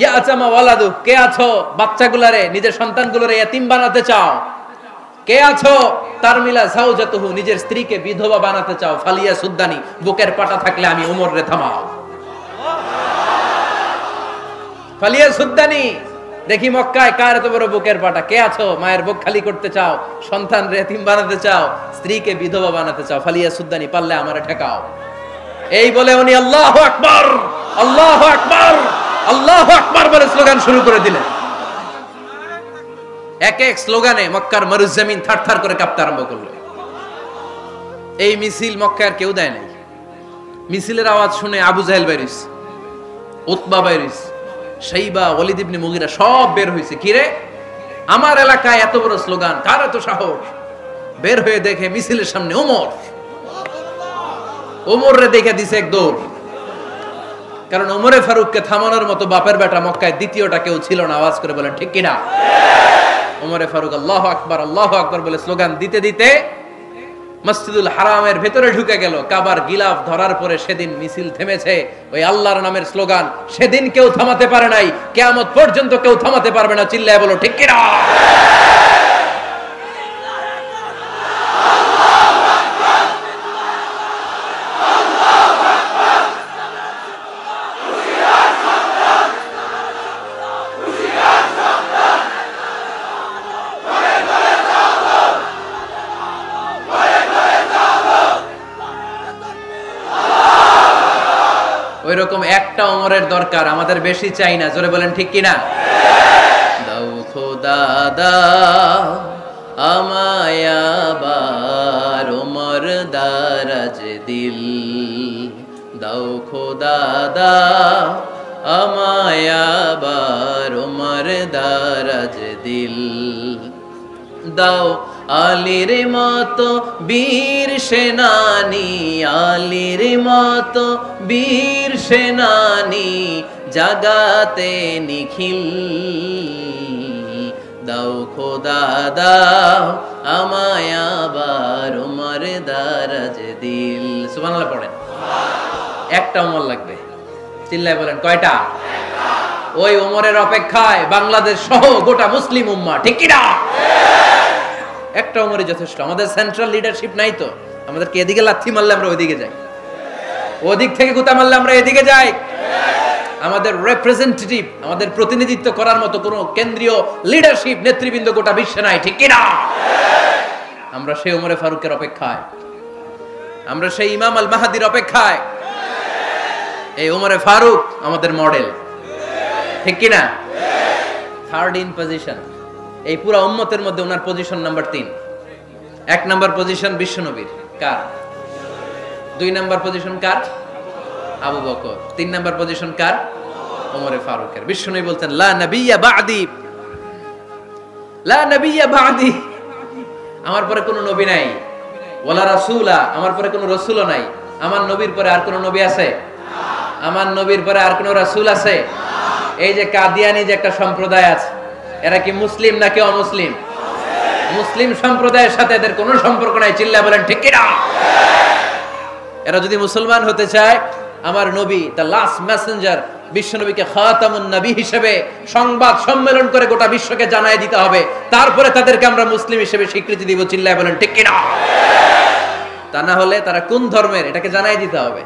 ইয়া আচামা ওয়ালাদু, কে আছো বাচ্চাগুলারে, নিজের সন্তানগুলোরে ইয়াতিম বানাতে চাও? কে আছো তারমিলা যাওজাতুহু, নিজের স্ত্রীকে বিধবা বানাতে চাও? ফালিয়া সুদ্দানি, বুকের পাটা থাকলে আমি ওমর রে থামাও। ফালিয়া সুদ্দানি, দেখি মক্কায় কার এত বড় বুকের পাটা। কে আছো মায়ের বুক খালি করতে চাও, সন্তান রে ইয়াতিম বানাতে চাও, স্ত্রীকে বিধবা বানাতে চাও? ফালিয়া সুদ্দানি, পারলে আমারে ঠেকাও। এই বলে উনি আল্লাহু আকবার, আল্লাহু আকবার, আল্লাহু আকবার বলে স্লোগান শুরু করে দিলেন। এক এক স্লোগানে মক্কার মরুজমিন থারথার করে কাঁপতে আরম্ভ করলো। এই মিছিল মক্কার কেউ দেয় নাই। মিছিলের আওয়াজ শুনে আবু জাহেল বাইরিস, উতবা বাইরিস, শাইবা, ওয়ালিদ ইবনে মুগিরা সব বের হয়েছে। কিরে, আমার এলাকায় এত বড় স্লোগান, কার এত সাহস? বের হয়ে দেখে মিছিলের সামনে ওমর। ওমর রে দেখে দিছে এক দৌড়। কারণ ওমরে ফারুককে থামানোর মতো বাপের বেটা মক্কায় দ্বিতীয়টা কেউ ছিল না। আওয়াজ করে বলেন ঠিক কিনা? ওমরে ফারুক আল্লাহু আকবার, আল্লাহু আকবার বলে স্লোগান দিতে দিতে মসজিদুল হারামের ভেতরে ঢুকে গেল। কাবার গিলাফ ধরার পরে সেদিন মিছিল থেমেছে। ওই আল্লাহর নামের স্লোগান সেদিন কেউ থামাতে পারে নাই, কিয়ামত পর্যন্ত কেউ থামাতে পারবে না। চিল্লায় বলো ঠিক কিনা? ওই রকম একটা ওমরের দরকার, আমাদের বেশি চাই না। জোরে বলেন ঠিক কিনা? দাও খোদা দাও আমায় আবার ওমর দারাজ দিল, দাও খোদা দাও আমায় আবার ওমর দারাজ দিল, দাও আলীর মতো বীর সেনানি, আলীর মতো বীর সেনানি জাগাতে নিখিল, দাও খোদা দাও আমায় আবার ওমর দারাজ দিল। সুবহানাল্লাহ পড়েন। একটা ওমর লাগবে। চিল্লায় বলেন কয়টা? ওই ওমরের অপেক্ষায় বাংলাদেশ সহ গোটা মুসলিম উম্মাহ। ঠিক কি না? একটা ওমরই যথেষ্ট। আমাদের সেন্ট্রাল লিডারশিপ নাই তো, আমাদেরকে এদিকে লাথি মারলে আমরা ওইদিকে যাই, ওদিক থেকে গুতা মারলে আমরা এদিকে যাই। আমাদের রিপ্রেজেন্টেটিভ, আমাদের প্রতিনিধিত্ব করার মতো কোনো কেন্দ্রীয় লিডারশিপ নেতৃবৃন্দ গোটা বিশ্বে নাই। ঠিক কি না? আমরা সেই ওমরে ফারুকের অপেক্ষায়, আমরা সেই ইমাম আল মাহাদির অপেক্ষায়। এই ওমরে ফারুক আমাদের মডেল। ঠিক কি না? Third in position. এই পুরো উম্মতের মধ্যে ওনার পজিশন নাম্বার 3। 1 নাম্বার পজিশন বিশ্বনবীর। কার? 2 নাম্বার পজিশন কার? আবু বকর। 3 নাম্বার পজিশন কার? ওমরে ফারুকের। বিশ্বনবী বলতেন লা নবিয়্যা বা'দি, লা নবিয়্যা বা'দি, আমার পরে কোনো নবী নাই। ওয়ালা রাসূলা, আমার পরে কোনো রাসূলও নাই। আমার নবীর পরে আর কোনো নবী আছে? আমার নবীর পরে আর কোনো রাসূল আছে? এই যে কাদিয়ানি যে একটা সম্প্রদায় আছে, এরা কি মুসলিম নাকি অমুসলিম? মুসলিম সম্প্রদায়ের সাথে এদের কোনো সম্পর্ক নাই। চিল্লায় বলেন ঠিক কি না? এরা যদি মুসলমান হতে চায়, আমার নবী দ্য লাস্ট মেসেঞ্জার বিশ্বনবীকে খাতামুন নবী হিসেবে সংবাদ সম্মেলন করে গোটা বিশ্বকে জানায় দিতে হবে, তারপরে তাদেরকে আমরা মুসলিম হিসেবে স্বীকৃতি দিব। চিল্লায় বলেন ঠিক কি না? তা না হলে তারা কোন ধর্মের এটাকে জানাই দিতে হবে।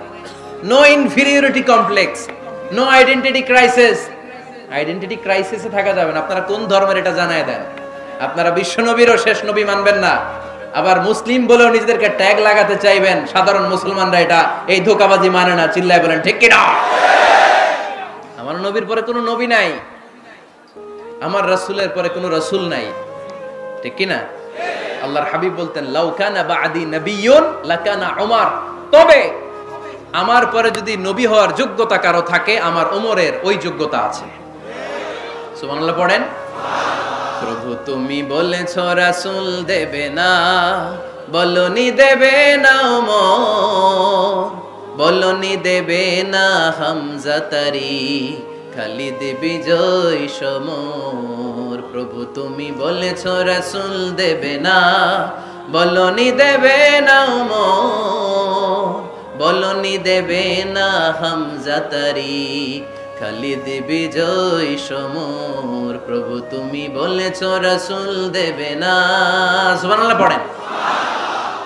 No inferiority complex, no identity crisis. Identity ক্রাইসিসে থাকা যাবে না। আপনারা কোন ধর্মের এটা জানায় দেন। আপনারা বিশ্বনবীরও শেষ নবী মানবেন না, আবার মুসলিম বলেও নিজেদেরকে ট্যাগ লাগাতে চাইবেন, সাধারণ মুসলমানরা এটা এই ধোঁকাবাজি মানে না, চিল্লায় বলেন ঠিক কিনা? আমার নবীর পরে কোনো নবী নাই, আমার রাসূলের পরে কোনো রাসূল নাই, ঠিক কিনা? আল্লাহর হাবিব বলতেন লাউ কানা বাদি নাবিয়্যুন লাকানা উমর, তবে আমার পরে যদি নবী হওয়ার যোগ্যতা কারো থাকে আমার ওমরের ওই যোগ্যতা আছে। সুবহানাল্লাহ পড়েন। প্রভু তুমি বলেছো রাসূল দেবে না, বলনি দেবে না ওমর, বলনি দেবে না হামজা তারি, খালিদ বিজয় সমর। প্রভু তুমি বলেছো রাসূল দেবে না, বলনি দেবে না ওমর, বলনি দেবে না হামজা তারি, খালিদ বিজয় সমর। প্রভু তুমি বলেছো রাসূল দেবে না। সুবহানাল্লাহ পড়েন।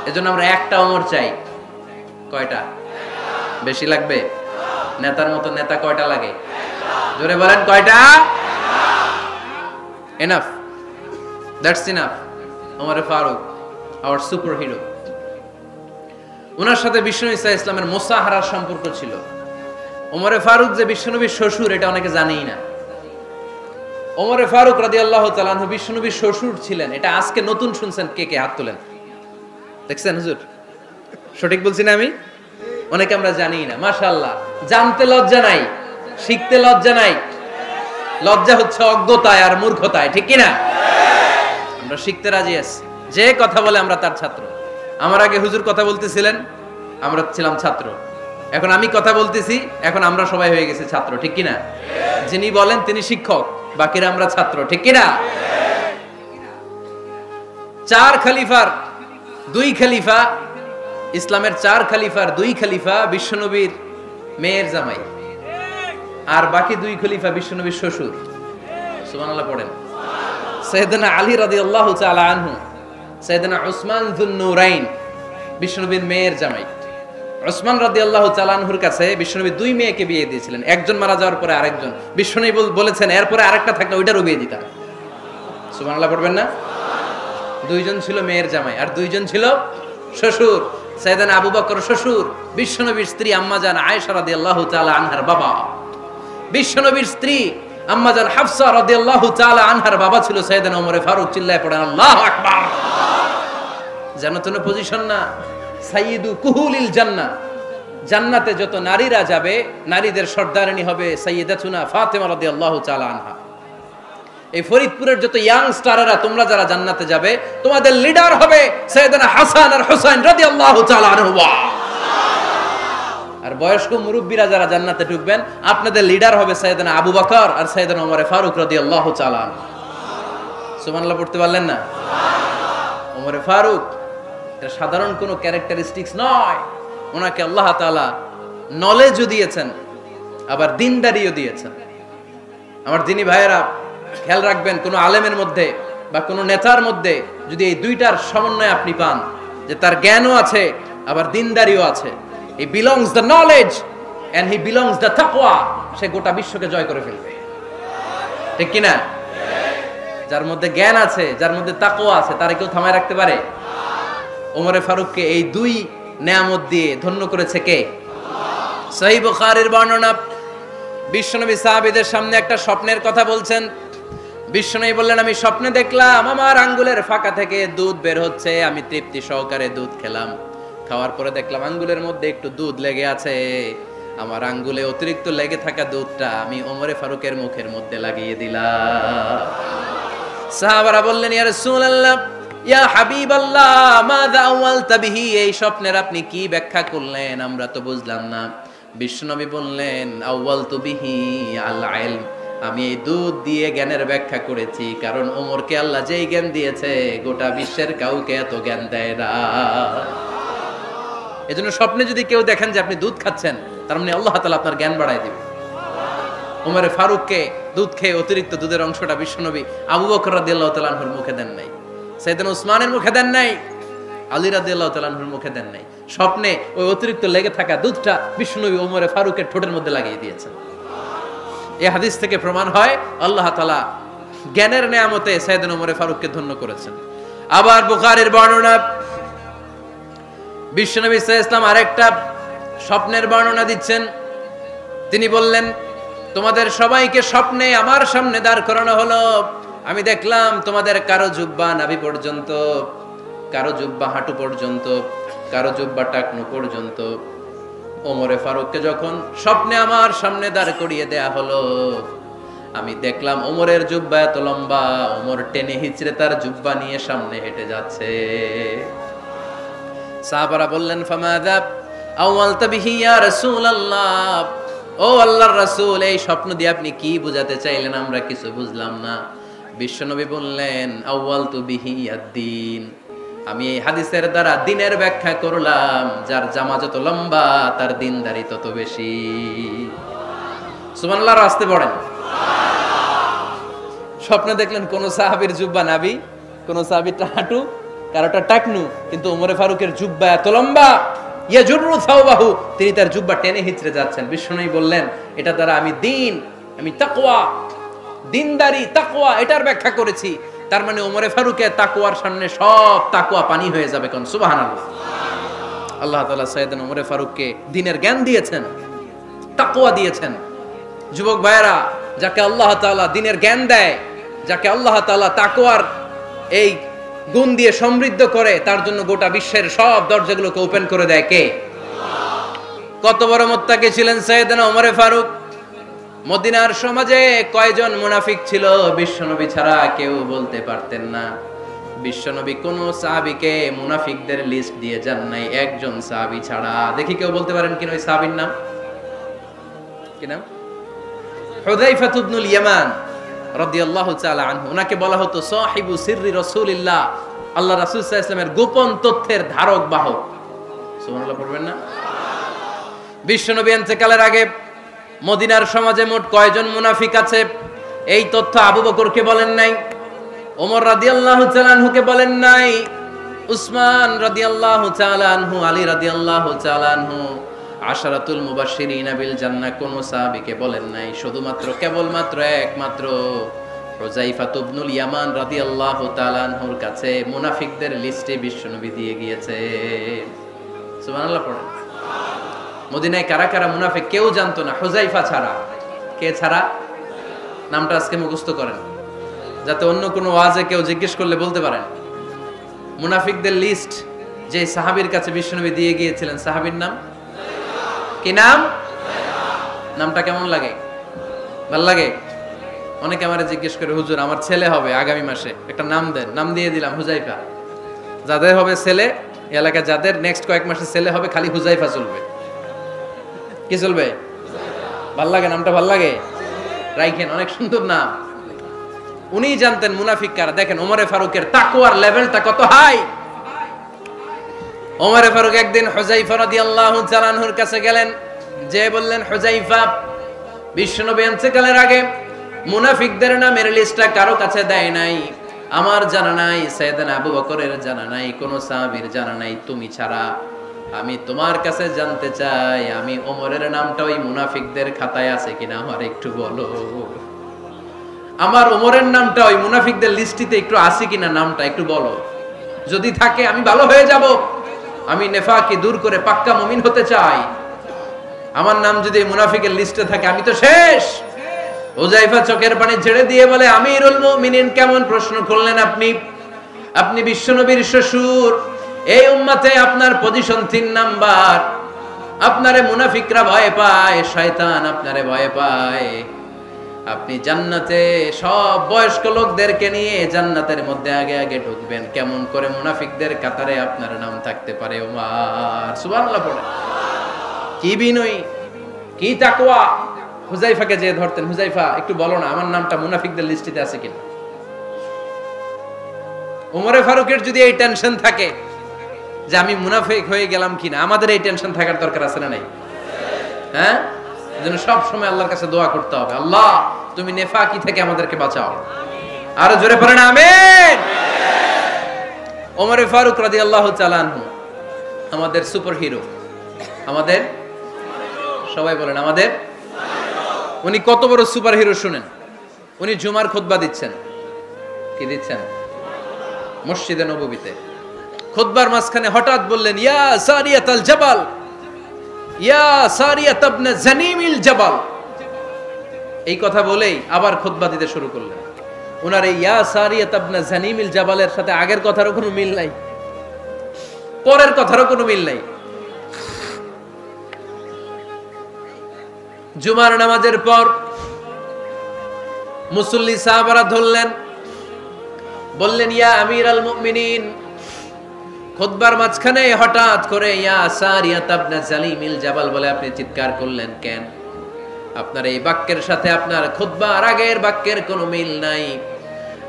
এজন্য আমরা একটা ওমর চাই। কয়টা? বেশি লাগবে? নেতার মতো নেতা কয়টা লাগে? জোরে বলেন কয়টা? Enough, that's enough. Omar Farooq our super hero. ওনার সাথে বিশ্বনবী সাল্লাল্লাহু আলাইহি ওয়াসাল্লামের মুসাহারার সম্পর্ক ছিল। ওমর ফারুক যে বিশ্বনবীর শ্বশুর এটা অনেকে জানেই না। ওমর ফারুক রাদিয়াল্লাহু তাআলা আনহু বিশ্বনবীর শ্বশুর ছিলেন, এটা আজকে নতুন শুনছেন। কে কে হাত তোলেন? দেখছেন হুজুর? সঠিক বলছি না আমি? অনেকে আমরা জানি না। মাশাআল্লাহ, জানতে লজ্জা নাই, শিখতে লজ্জা নাই। লজ্জা হচ্ছে অজ্ঞতায় আর মূর্খতায়, ঠিক কি না? আমরা শিখতে রাজি আছি। যে কথা বলে আমরা তার ছাত্র। আমার আগে হুজুর কথা বলতেছিলেন, আমরা ছিলাম ছাত্র। এখন আমি কথা বলতেছি, এখন আমরা সবাই হয়ে গেছে ছাত্র, ঠিক কি না? যিনি বলেন তিনি শিক্ষক, বাকিরা আমরা ছাত্র, ঠিক কি না? চার খলিফার দুই খলিফা, ইসলামের চার খলিফার দুই খলিফা বিশ্বনবীর মেয়ের জামাই, আর বাকি দুই খলিফা বিশ্বনবীর শ্বশুর। সুবহানাল্লাহ পড়েন। সাইয়েদনা আলী রাদিয়াল্লাহু তাআলা আনহু, সাইয়েদনা উসমান যুন নূরাইন বিশ্বনবীর মেয়ের জামাই। উসমান রাদিয়াল্লাহু তাআলা আনহুর কাছে বিশ্বনবী দুই মেয়েকে বিয়ে দিয়েছিলেন। একজন মারা যাওয়ার পরে আরেকজন। বিশ্বনবী বলেছেন এরপরে আরেকটা থাকলে ওইটারও বিয়ে দিতাম। সুবহানাল্লাহ পড়বেন না? দুইজন ছিল মেয়ের জামাই আর দুইজন ছিল শ্বশুর। সাইয়েদনা আবু বকর শ্বশুর, বিশ্বনবীর স্ত্রী আম্মাজান আয়েশা রাদিয়াল্লাহু তাআলা আনহার বাবা। বিশ্বনবীর স্ত্রী আম্মাজান হাফসা রাদিয়াল্লাহু তাআলা আনহার বাবা ছিল সাইয়েদনা ওমর ফারুক। চিল্লায় পড়েন আল্লাহু আকবার। জান্নাতুল পজিশন না, সাইয়্যিদু কুহুলিল জান্নাহ। জান্নাতে যত নারীরা যাবে, নারীদের সর্দারিনী হবে সাইয়্যিদাতুনা ফাতেমা রাদিয়াল্লাহু তাআলা আনহা। এই ফরিদপুরের যত ইয়াং স্টাররা তোমরা যারা জান্নাতে যাবে, তোমাদের লিডার হবে সাইয়েদনা হাসান আর হুসাইন রাদিয়াল্লাহু তাআলা আনহুমা। আর বয়স্ক মুরব্বীরা যারা জান্নাতে ঢুকবেন, আপনাদের লিডার হবে সাইয়েদনা আবু বকর আর সাইয়েদনা ওমর ফারুক রাদিয়াল্লাহু তাআলা আনহু। সুবহানাল্লাহ পড়তে পারলেন না? ওমর ফারুক এটা সাধারণ কোনো ক্যারেক্টারিস্টিক্স নয়। ওনাকে আল্লাহ তাআলা নলেজও দিয়েছেন, আবার দিনদারিও দিয়েছেন। আমার দিনী ভাইয়েরা খেয়াল রাখবেন, কোন আলেমের মধ্যে বা কোন নেতার মধ্যে যদি এই দুইটার সমন্বয় আপনি পান, যে তার জ্ঞানও আছে আবার দিনদারিও আছে, he belongs the knowledge and he belongs the তাকওয়া, সে গোটা বিশ্বকে জয় করে ফেলবে, ঠিক কি না? যার মধ্যে জ্ঞান আছে, যার মধ্যে তাকওয়া আছে, তারে কেউ থামায় রাখতে পারে? ওমর ফারুককে এই দুই নেয়ামত দিয়ে ধন্য করেছে কে? সহিহ বুখারীর বর্ণনা, বিশ্বনবী সাহাবীদের সামনে একটা স্বপ্নের কথা বলছেন। বিশ্বনবী বললেন, আমি স্বপ্নে দেখলাম আমার আঙ্গুলের ফাঁকা থেকে দুধ বের হচ্ছে, আমি তৃপ্তি সহকারে দুধ খেলাম। খাওয়ার পরে দেখলাম আঙ্গুলের মধ্যে একটু দুধ লেগে আছে। আমার আঙ্গুলে অতিরিক্ত লেগে থাকা দুধটা আমি ওমরে ফারুকের মুখের মধ্যে লাগিয়ে দিলাম। সাহাবারা বললেন, ইয়া রাসূলুল্লাহ, ইয়া হাবিবাল্লাহ, মাযা আওয়ালতা বিহি, এই স্বপ্নের আপনি কি ব্যাখ্যা করলেন, আমরা তো বুঝলাম না। বিশ্বনবী বললেন, আওয়ালতু বিহি আল ইলম, আমি এই দুধ দিয়ে জ্ঞানের ব্যাখ্যা করেছি, কারণ ওমরকে আল্লাহ যেই জ্ঞান দিয়েছে গোটা বিশ্বের কাউকে এত জ্ঞান দেয় না। এজন্য স্বপ্নে যদি কেউ দেখেন যে আপনি দুধ খাচ্ছেন, তার মানে আল্লাহ তাআলা আপনার জ্ঞান বাড়ায় দিবে। ওমর ফারুককে দুধ খেয়ে অতিরিক্ত দুধের অংশটা বিশ্বনবী আবু বকর রাদিয়াল্লাহু তাআলা আনহুর মুখে দেন নাই, সাইয়েদনা উসমানের মুখে দেন নাই, আলী রাদিয়াল্লাহু তাআলা আনহুর মুখে দেন নাই। স্বপ্নে ওই অতিরিক্ত লেগে থাকা দুধটা বিশ্বনবী ওমর ফারুকের ঠোঁটের মধ্যে লাগিয়ে দিয়েছেন। এই হাদিস থেকে প্রমাণ হয় আল্লাহ তাআলা জ্ঞানের নেয়ামতে সাইয়েদনা ওমর ফারুককে ধন্য করেছেন। আবার বুখারীর বর্ণনা, বিশ্বনবী সাল্লাল্লাহু আলাইহি ওয়াসাল্লাম আরেকটা স্বপ্নের বর্ণনা দিচ্ছেন। তিনি বললেন, তোমাদের সবাইকে স্বপ্নে আমার সামনে দাঁড় করানো হলো। আমি দেখলাম তোমাদের কারো জুব্বা নাভি পর্যন্ত, কারো জুব্বা হাঁটু পর্যন্ত, কারো জুব্বা টাকনু পর্যন্ত। ওমরে ফারুককে যখন স্বপ্নে আমার সামনে দাঁড় করিয়ে দেয়া হলো, আমি দেখলাম ওমরের জুব্বা এত লম্বা, ওমর টেনে হিচড়ে তার জুব্বা নিয়ে সামনে হেঁটে যাচ্ছে। সাহাবারা বললেন, ফামাযা আওয়ালতা বিহি ইয়া রাসূলুল্লাহ, ও আল্লাহর রাসূল, এই স্বপ্ন দিয়ে আপনি কি বোঝাতে চাইলেন? আমরা কিছু বুঝলাম না। বিশ্বনবী বললেন, আওয়ালতু বিহি আদ-দ্বীন, আমি এই হাদিসের দ্বারা দ্বীনের ব্যাখ্যা করলাম। যার জামা যত লম্বা তার দ্বীনদারি তত বেশি। সুবহানাল্লাহ, আসতে পড়েন। স্বপ্নে দেখলেন কোন সাহাবীর জুব্বা নাভি, কোন সাহাবীর হাঁটু, কারোটা টাকনু, কিন্তু ওমরে ফারুকের জুব্বা এত লম্বা, ইয়াজুরু সাওবাহু, তিনি তার জুব্বা টেনে হিচড়ে যাচ্ছেন। বিশ্বনবী বললেন, এটা দ্বারা আমি দ্বীন, আমি তাকওয়া, দ্বীনদারি, তাকওয়া, এটার ব্যাখ্যা করেছি। তার মানে ওমরে ফারুকের তাকওয়ার সামনে সব তাকওয়া পানি হয়ে যাবে। কোন সুবহানাল্লাহ। আল্লাহ তাআলা সাইয়েদনা ওমরে ফারুককে দ্বীনের জ্ঞান দিয়েছেন, তাকওয়া দিয়েছেন। যুবক ভাইয়েরা, যাকে আল্লাহ তাআলা দ্বীনের জ্ঞান দেয়, যাকে আল্লাহ তাআলা তাকওয়ার এই গুণ দিয়ে সমৃদ্ধ করে, তার জন্য গোটা বিশ্বের সব দরজাগুলোকে ওপেন করে দেয় কে? কত বড় মুত্তাকি ছিলেন সাইয়েদনা ওমরে ফারুক। মদিনার সমাজে কয়জন মুনাফিক ছিল বিশ্বনবী ছাড়া কেউ বলতে পারতেন না। বিশ্বনবী কোন সাহাবীকে মুনাফিকদের লিস্ট দিয়ে যান নাই, একজন সাহাবী ছাড়া। দেখি কেউ বলতে পারেন কিনা ওই সাহাবীর নাম? কি নাম? হুযায়ফা ইবনুল ইয়ামান রাদিয়াল্লাহু তাআলা আনহু। ওনাকে বলা হতো সাহিবু সিররি রাসূলিল্লাহ, আল্লাহ রাসূল সাল্লাল্লাহু আলাইহি ওয়াসাল্লামের গোপন তথ্যের ধারক বাহক। সুবহানাল্লাহ পড়বেন না? বিশ্বনবী ইন্তেকালের আগে মদিনার সমাজে মোট কয়জন মুনাফিক আছে, এই তথ্য আবু বকরকে বলেন নাই, ওমর রাদিয়াল্লাহু তাআলা আনহুকে বলেন নাই, উসমান রাদিয়াল্লাহু তাআলা আনহু, আলী রাদিয়াল্লাহু তাআলা আনহু, আশারাতুল মুবাশশিরিন বিল জান্নাহ কোন সাহাবীকে বলেন নাই। শুধুমাত্র কেবলমাত্র একমাত্র হুযায়ফা ইবনুল ইয়ামান রাদিয়াল্লাহু তাআলা আনহুর কাছে মুনাফিকদের লিস্টে বিশ্বনবী দিয়ে গিয়েছে। সুবহানাল্লাহ পড়েন। মদিনায় কারা কারা মুনাফিক কেউ জানতো না হুযায়ফা ছাড়া। কে ছাড়া? নামটা আজকে মুখস্থ করেন, যাতে অন্য কোনো ওয়াজে কেউ জিজ্ঞেস করলে বলতে পারেন। মুনাফিকদের লিস্ট যে সাহাবীর কাছে বিশ্বনবী দিয়ে গিয়েছিলেন, সাহাবীর নাম কি? নাম? নামটা কেমন লাগে? ভালো লাগে? অনেকে আমারে জিজ্ঞেস করে, হুজুর আমার ছেলে হবে আগামী মাসে, একটা নাম দেন। নাম দিয়ে দিলাম হুযায়ফা। যাদের হবে ছেলে, এলাকায় যাদের নেক্সট কয়েক মাসে ছেলে হবে, খালি হুযায়ফা চলবে। কি চলবে? ভাল লাগে? নামটা ভাল লাগে? রাইখেন, অনেক সুন্দর নাম। উনি জানতেন মুনাফিক কারা। দেখেন ওমরে ফারুকের তাকওয়ার লেভেলটা কত হাই। ওমরে ফারুক একদিন হুযায়ফা রাদিয়াল্লাহু তাআলা আনহুর কাছে গেলেন, যে বললেন, হুযায়ফা, বিশ্বনবী ইন্তেকালের আগে মুনাফিকদের নামের লিস্টটা কারো কাছে দেয় নাই, আমার জানা নাই, সাইয়েদনা আবু বকরের জানা নাই, কোন সাহাবীর জানা নাই, তুমি ছাড়া। আমি তোমার কাছে জানতে চাই, আমি ওমরের নামটা ওই মুনাফিকদের খাতায় আছে কিনা আমার একটু বলো। আমার ওমরের নামটা ওই মুনাফিকদের লিস্টিতে একটু আছে কিনা, নামটা একটু বলো। যদি থাকে আমি ভালো হয়ে যাব। আমি নেফাকি দূর করে পাক্কা মুমিন হতে চাই। আমার নাম যদি মুনাফিকের লিস্টে থাকে আমি তো শেষ। হুযায়ফা চোখের পানি ছেড়ে দিয়ে বলে, আমিরুল মুমিনিন, কেমন প্রশ্ন করলেন আপনি? আপনি বিশ্বনবীর শ্বশুর। এই উম্মতে আপনার পজিশন 3 নাম্বার। আপনারে মুনাফিকরা ভয় পায়, শয়তান আপনারে ভয় পায়। আপনি জান্নাতে সব বয়স্ক লোকদেরকে নিয়ে জান্নাতের মধ্যে আগে আগে ঢুকবেন। কেমন করে মুনাফিকদের কাতারে আপনার নাম থাকতে পারে ওমর? সুবহানাল্লাহ পড়ে। কি বিনয়ী, কি তাকওয়া। হুযায়ফাকে যে ধরতেন, হুযায়ফা একটু বলো না আমার নামটা মুনাফিকদের লিস্টিতে আছে কিনা। ওমরে ফারুকের যদি এই টেনশন থাকে যে আমি মুনাফিক হয়ে গেলাম কিনা, আমাদের এই টেনশন থাকার দরকার আছে না নাই? হ্যাঁ, এজন্য সব সময় আল্লাহর কাছে দোয়া করতে হবে, আল্লাহ তুমি নেফাকি থেকে আমাদেরকে বাঁচাও। আরো জোরে পড়েন আমিন। ওমরে ফারুক রাদিয়াল্লাহু তাআলা আনহু আমাদের সুপার হিরো। আমাদের সবাই বলেন আমাদের। উনি কত বড় সুপার হিরো শুনেন। উনি জুমার খুতবা দিচ্ছেন। কি দিচ্ছেন? মসজিদে নববীতে খুতবার মাঝখানে হঠাৎ বললেন, ইয়া সারিয়াতাল জাবাল, ইয়া সারিয়াত ইবনে জানিমিল জাবাল। এই কথা বলেই আবার খুতবা দিতে শুরু করলেন। ওনার এই ইয়া সারিয়াত ইবনে জানিমিল জাবালের সাথে আগের কথারও কোনো মিল নাই, পরের কথারও কোনো মিল নাই। জুমার নামাজের পর মুসল্লি সাহাবারা ধরলেন, বললেন, ইয়া আমিরাল মুমিনিন। খুতবার মাঝখানে হঠাৎ করে ইয়া সারিয়াত ইবনে জালিমিল জাবাল বলে আপনি চিৎকার করলেন কেন? আপনার এই বাক্যের সাথে আপনার খুতবার আগের বাক্যের কোনো মিল নাই,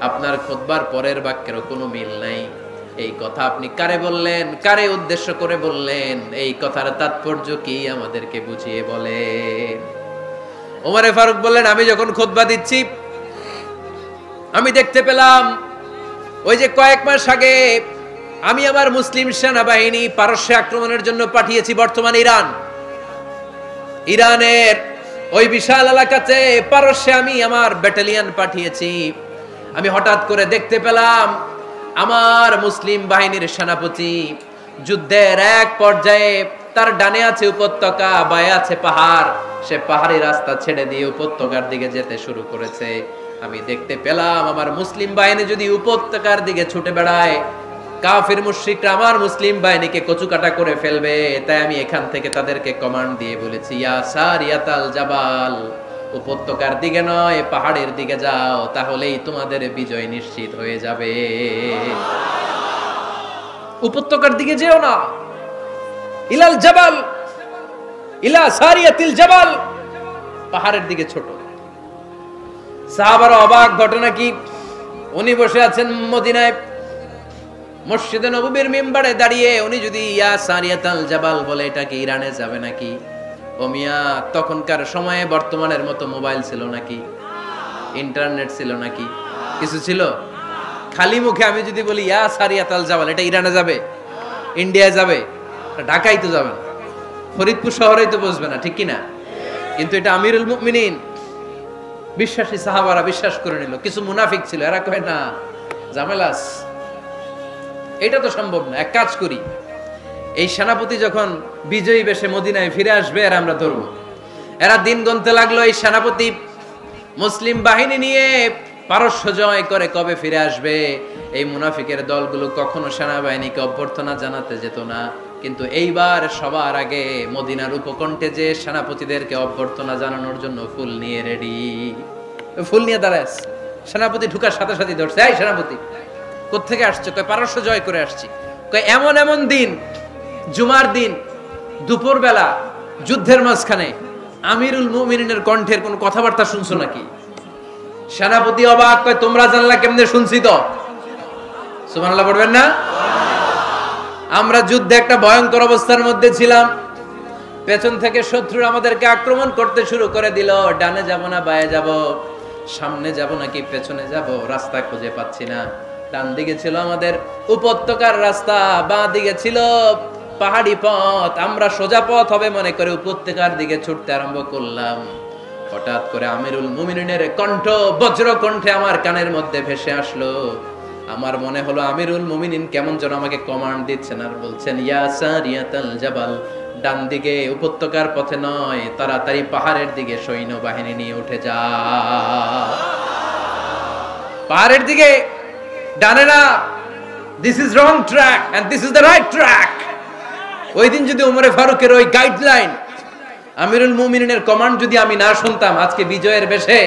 আপনার খুতবার পরের বাক্যেরও কোনো মিল নাই। এই কথা আপনি কারে বললেন, কারে উদ্দেশ্য করে বললেন? এই কথার তাৎপর্য কি আমাদেরকে বুঝিয়ে বলেন। ওমরে ফারুক বললেন, আমি যখন খুতবা দিচ্ছি আমি দেখতে পেলাম ওই যে কয়েক মাস আগে আমি আমার মুসলিম সেনাবাহিনী পারস্যে আক্রমণের জন্য পাঠিয়েছি, বর্তমান ইরানের ওই বিশাল এলাকাতে পারস্যে আমি আমার ব্যাটালিয়ন পাঠিয়েছি। আমি হঠাৎ করে দেখতে পেলাম আমার মুসলিম বাহিনীর সেনাপতি যুদ্ধের এক পর্যায়ে তার ডানে আছে উপত্যকা, বায়ে আছে পাহাড়, সে পাহাড়ি রাস্তা ছেড়ে দিয়ে উপত্যকার দিকে যেতে শুরু করেছে। আমি দেখতে পেলাম আমার মুসলিম বাহিনী যদি উপত্যকার দিকে ছুটে বেড়ায়, কাফির মুশরিকরা আমার মুসলিম বাহিনীকে কচুকাটা করে ফেলবে। তাই আমি এখান থেকে তাদেরকে কমান্ড দিয়ে বলেছি, ইয়া সারিয়াতাল জাবাল, উপত্যকার দিকে নয় পাহাড়ের দিকে যাও, তাহলেই তোমাদের বিজয় নিশ্চিত হয়ে যাবে। উপত্যকার দিকে যেও না, ইলাল জাবাল, ইলা সারিয়াতিল জাবাল, পাহাড়ের দিকে ছোট। সাহাবারা অবাক, ঘটনা কি? উনি বসে আছেন মদিনায় মসজিদে নববীর মিম্বারে দাঁড়িয়ে, উনি যদি ইয়া সারিয়াতাল জাবাল বলে, এটা কি ইরানে যাবে নাকি? ও মিয়া, তখনকার সময়ে বর্তমানের মতো মোবাইল ছিল নাকি, ইন্টারনেট ছিল নাকি, কিছু ছিল? খালি মুখে আমি যদি বলি ইয়া সারিয়াতাল জাবাল, এটা ইরানে যাবে, ইন্ডিয়া যাবে, ঢাকায় তো যাবে না, ফরিদপুর শহরেই তো বসবে না, ঠিক কিনা? কিন্তু এটা আমিরুল মুমিনিন বিশ্বাসী সাহাবারা বিশ্বাস করে নিল। কিছু মুনাফিক ছিল, এরা কয় না, ঝামেলাস, এটা তো সম্ভব না। এক কাজ করি, এই সেনাপতি যখন বিজয়ী বেশে মদিনায় ফিরে আসবে আর আমরা ধরবো। এরা দিন গুনতে লাগলো, এই সেনাপতি মুসলিম বাহিনী নিয়ে পারস্য জয় করে কবে ফিরে আসবে। এই মুনাফিকের দলগুলো কখনো সেনাবাহিনীকে অভ্যর্থনা জানাতে যেত না, কিন্তু এইবার সবার আগে মদিনার উপকণ্ঠে যে সেনাপতিদেরকে অভ্যর্থনা জানানোর জন্য ফুল নিয়ে রেডি, ফুল নিয়ে দাঁড়ায় সেনাপতি ঢুকার সাথে সাথে ধরছে, এই সেনাপতি কোত্থেকে আসছে? কয় পারস্য জয় করে আসছি। কয় এমন এমন দিন, জুমার দিন দুপুর বেলা যুদ্ধের মাঝখানে আমিরুল মুমিনিনের কণ্ঠের কোন কথাবার্তা শুনছো নাকি? সেনাপতি অবাক, কয় তোমরা জানলা কেমনে? শুনছি তো। সুবহানাল্লাহ পড়বেন না? আমরা যুদ্ধে একটা ভয়ঙ্কর অবস্থার মধ্যে ছিলাম, পেছন থেকে শত্রুরা আমাদেরকে আক্রমণ করতে শুরু করে দিল। ডানে যাব না বায়ে যাব, সামনে যাব নাকি পেছনে যাব, রাস্তা খুঁজে পাচ্ছি না। ডান দিকে ছিল আমাদের উপত্যকার রাস্তা, বাঁ দিকে ছিল পাহাড়ি পথ। আমরা সোজা পথ হবে মনে করে উপত্যকার দিকে ছুটতে আরম্ভ করলাম। হঠাৎ করে আমিরুল মুমিনিনের কণ্ঠ বজ্র কণ্ঠে আমার কানের মধ্যে ভেসে আসলো। আমার মনে হলো আমিরুল মুমিনিন কেমন যেন আমাকে কমান্ড দিচ্ছেন আর বলছেন, ইয়া সারিয়াতাল জাবাল, ডান দিকে উপত্যকার পথে নয়, তাড়াতাড়ি পাহাড়ের দিকে সৈন্যবাহিনী নিয়ে উঠে যা। পাহাড়ের দিকে, ডানে না। This is wrong track and this is the right track. ওই দিন যদি ওমরে ফারুকের ওই গাইডলাইন, আমিরুল মুমিনিনের কমান্ড যদি আমি না শুনতাম, আজকে বিজয়ের বেশে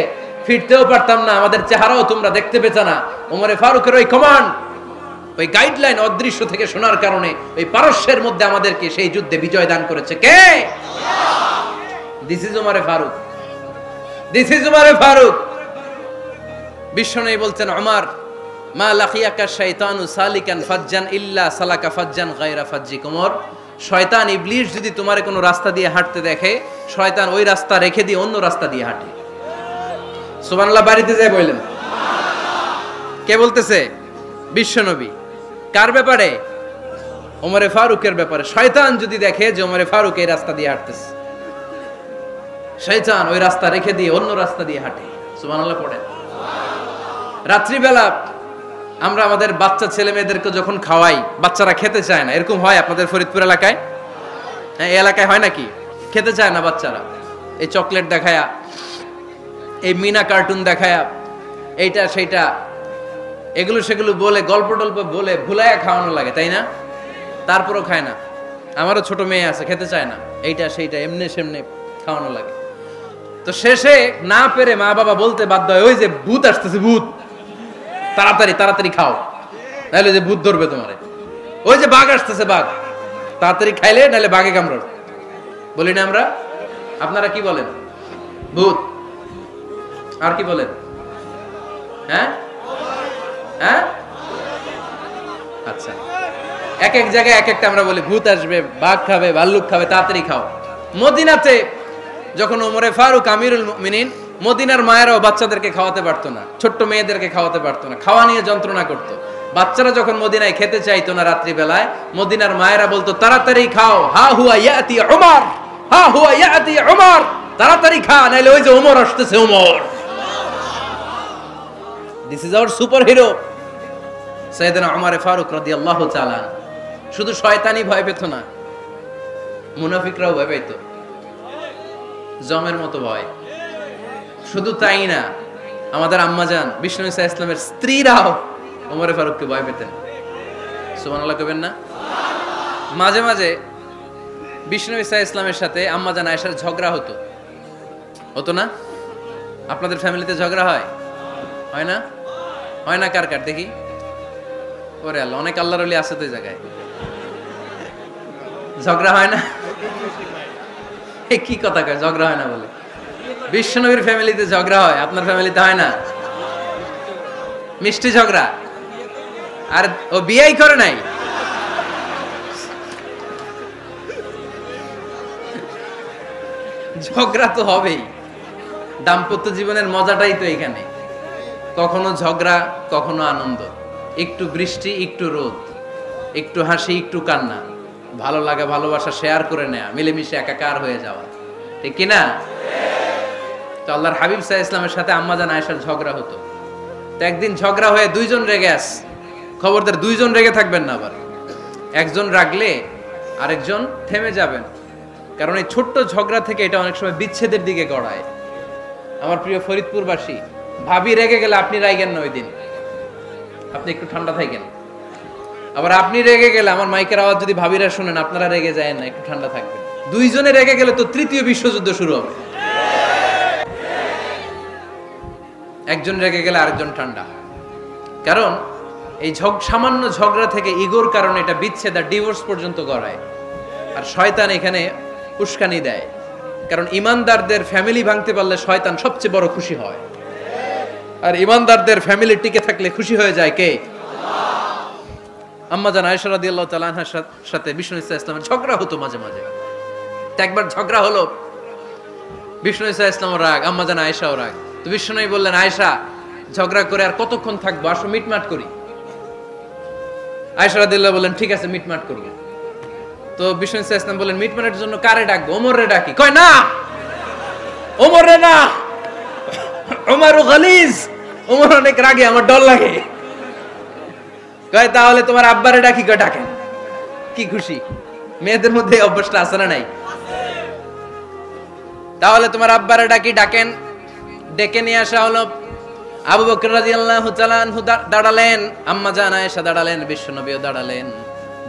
ফিরতেও পারতাম না, আমাদের চেহারাও তোমরা দেখতে পেতে না। ওমরে ফারুকের ওই কমান্ড, ওই গাইডলাইন অদৃশ্য থেকে শোনার কারণে ওই পারস্যের মধ্যে আমাদেরকে সেই যুদ্ধে বিজয় দান করেছে কে? দিস ইজ ওমরে ফারুক, দিস ইজ ওমরে ফারুক। বিশ্বনবী বলছেন, ওমর, মা লাকিয়াকা শাইতানু সালিকান ফাজ্জান ইল্লা সালাকা ফাজ্জান গায়রা ফাজ্জিক। ওমর, শয়তান ইবলিস যদি তোমার কোনো রাস্তা দিয়ে হাঁটতে দেখে, শয়তান ওই রাস্তা রেখে দিয়ে অন্য রাস্তা দিয়ে হাঁটে। সুবহানাল্লাহ বাড়িতে যায় বললেন। কে বলতেছে? বিশ্বনবী। কার ব্যাপারে? ওমরে ফারুকের ব্যাপারে। শয়তান যদি দেখে যে ওমরে ফারুক এই রাস্তা দিয়ে হাঁটতেছে, শয়তান ওই রাস্তা রেখে দিয়ে অন্য রাস্তা দিয়ে হাঁটে। সুবহানাল্লাহ পড়েন। রাত্রিবেলা আমরা আমাদের বাচ্চা ছেলে মেয়েদেরকে যখন খাওয়াই, বাচ্চারা খেতে চায় না, এরকম হয় আপনাদের ফরিদপুর এলাকায়? হ্যাঁ, এই এলাকায় হয় নাকি? খেতে চায় না বাচ্চারা, এই চকলেট দেখায়া, এই মিনা কার্টুন দেখায়া, এইটা সেইটা এগুলো সেগুলো বলে, গল্প টল্প বলে ভুলাইয়া খাওয়ানো লাগে, তাই না? তারপরও খায় না। আমারও ছোট মেয়ে আছে, খেতে চায় না, এইটা সেইটা এমনি সেমনে খাওয়ানো লাগে। তো শেষে না পেরে মা বাবা বলতে বাধ্য হয়, ওই যে ভূত আসতেছে, ভূত, তাড়াতাড়ি তাড়াতাড়ি খাও, নাহলে যে ভূত ধরবে তোমারে। ওই যে বাঘ আসতেছে, বাঘ, তাড়াতাড়ি খাইলে নাহলে বাঘে কামড়াবে। বলি না আমরা? আপনারা কি বলেন? ভূত। আর কি বলেন? হ্যাঁ হ্যাঁ, আচ্ছা, এক এক জায়গায় এক একটা আমরা বলি, ভূত আসবে, বাঘ খাবে, ভাল্লুক খাবে, তাড়াতাড়ি খাও। মদিনাতে যখন ওমরে ফারুক আমিরুল মুমিনিন, মদিনার মায়েরাও বাচ্চাদেরকে খাওয়াতে পারতো না, ছোট্ট মেয়েদেরকে খাওয়াতে পারতো না, খাওয়া নিয়ে যন্ত্রণা করতো। বাচ্চারা যখন মদিনায় খেতে চাইতো না রাত্রি বেলায়, মদিনার মায়েরা বলতো তাড়াতাড়ি খাও, হা হুয়া ইয়াতি উমর, হা হুয়া ইয়াতি উমর, তাড়াতাড়ি খা, নাইলে ওই যে ওমর আসতেছে, Omar. This is our super hero সাইয়েদনা ওমর ফারুক রাদিয়াল্লাহু তাআলা। শুধু শয়তানি ভয় পেত না, মুনাফিকরাও ভয় পেত, জমের মতো ভয়। শুধু তাই না, আমাদের আম্মাজান বিষ্ণু ইসা ইসলামের স্ত্রীরাও ওমর ফারুককে ভয় পেতেন। সুবহানাল্লাহ কইবেন না? মাঝে মাঝে বিষ্ণু ইসা ইসলামের সাথে আম্মাজান আয়েশার ঝগড়া হতো, হতো না? আপনাদের ফ্যামিলিতে ঝগড়া হয়? হয় না? হয় না? কার কার দেখি? ওরে আল্লাহ, অনেক আল্লাহর ওলি আছে তো এই জায়গায়। ঝগড়া হয় না? কি কথা কয়, ঝগড়া হয় না বলে? বিশ্বনবীর ফ্যামিলিতে ঝগড়া হয়, আপনার ফ্যামিলিতে হয় না? মিষ্টি ঝগড়া। আর ও বিয়েই করে নাই। ঝগড়া তো হবেই, দাম্পত্য জীবনের মজাটাই তো এখানে। কখনো ঝগড়া, কখনো আনন্দ, একটু বৃষ্টি, একটু রোদ, একটু হাসি, একটু কান্না, ভালো লাগা ভালোবাসা শেয়ার করে নেয়া, মিলেমিশে একাকার হয়ে যাওয়া, ঠিক কিনা? তো আল্লাহর হাবিব সাল্লাল্লাহু আলাইহি ইসলামের সাথে আম্মাজান আয়েশার ঝগড়া হতো। তো একদিন ঝগড়া হয়ে দুইজন রেগে আস, খবরদার দুইজন রেগে থাকবেন না, আবার একজন রাগলে আরেকজন থেমে যাবেন, কারণ এই ছোট্ট ঝগড়া থেকে এটা অনেক সময় বিচ্ছেদের দিকে গড়ায়। আমার প্রিয় ফরিদপুরবাসী, ভাবি রেগে গেলে আপনি রাইগেন না, ওই দিন আপনি একটু ঠান্ডা থাকেন। আবার আপনি রেগে গেলে, আমার মাইকের আওয়াজ যদি ভাবিরা শুনেন, আপনারা রেগে যায় না, একটু ঠান্ডা থাকবেন। দুইজনে রেগে গেলে তো তৃতীয় বিশ্বযুদ্ধ শুরু হবে। একজন রেগে গেলে আরেকজন ঠান্ডা, কারণ এই সামান্য ঝগড়া থেকে ইগোর কারণে এটা বিচ্ছেদ আর ডিভোর্স পর্যন্ত গড়ায়। আর শয়তান এখানে উস্কানি দেয়, কারণ ইমানদারদের ফ্যামিলি ভাঙতে পারলে শয়তান সবচেয়ে বড় খুশি হয়, আর ইমানদারদের ফ্যামিলি টিকে থাকলে খুশি হয়ে যায় কে? আম্মাজান আয়েশা রাদিয়াল্লাহু তাআলা আনহার সাথে বিষ্ণু ইসা ইসলামের ঝগড়া হতো মাঝে মাঝে। একবার ঝগড়া হলো, বিষ্ণু ইসা ইসলামও রাগ, আম্মাজান আয়েশাও রাগ। তো বিষ্ণুই বললেন, আয়েশা, ঝগড়া করে আর কতক্ষণ থাকবো, আসো মিটমাট করি। আয়েশা রাদিয়াল্লাহু বললেন, ঠিক আছে, মিটমাট করবো। তো বিষ্ণু ইসা ইসলাম বললেন, মিটমাটের জন্য কারে ডাকবো? ওমরে ডাকি। কয় না, ওমরে না, ওমর গালিজ, ওমর অনেক রাগে, আমার ডর লাগে। কয় তাহলে তোমার আব্বারে ডাকি। কয় ডাকেন। কি খুশি, মেয়েদের মধ্যে অভ্যাসটা আছে না নাই? তাহলে তোমার আব্বারে ডাকি, ডাকেন। ডেকে নিয়ে আসা হলো। আবু বকর রাদিয়াল্লাহু তাআলা আনহু দাঁড়ালেন, আম্মাজান আয়েশা দাঁড়ালেন, বিশ্বনবীও দাঁড়ালেন।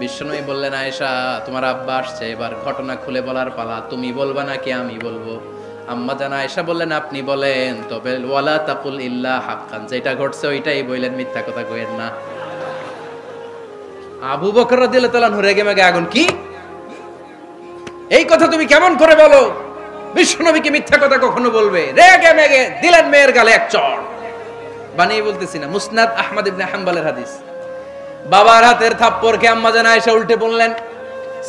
বিশ্বনবী বললেন, আয়েশা, তোমার আব্বা আসছে, এবার ঘটনা খুলে বলার পালা, তুমি বলবা নাকি আমি বলবো? আম্মাজান আয়েশা বললেন, আপনি বলেন, তবে ওয়ালা তাকুল ইল্লা হাক্কান, যেটা ঘটছে ওইটাই বললেন, মিথ্যা কথা কইেন না। আবু বকর রাদিয়াল্লাহু তাআলা আনহু রেগে মেগে আগুন। কি, এই কথা তুমি কেমন করে বলো? বিশ্বনবীকে মিথ্যা কথা কখনো বলবে? রেগে মেগে দিলেন মেয়ের গালে এক চড়। বানিয়ে বলতেছি না, মুসনাদ আহমদ ইবনে হাম্বলের হাদিস। বাবার হাতের থাপ্পড় খেয়ে আম্মাজান আয়েশা উল্টে বললেন।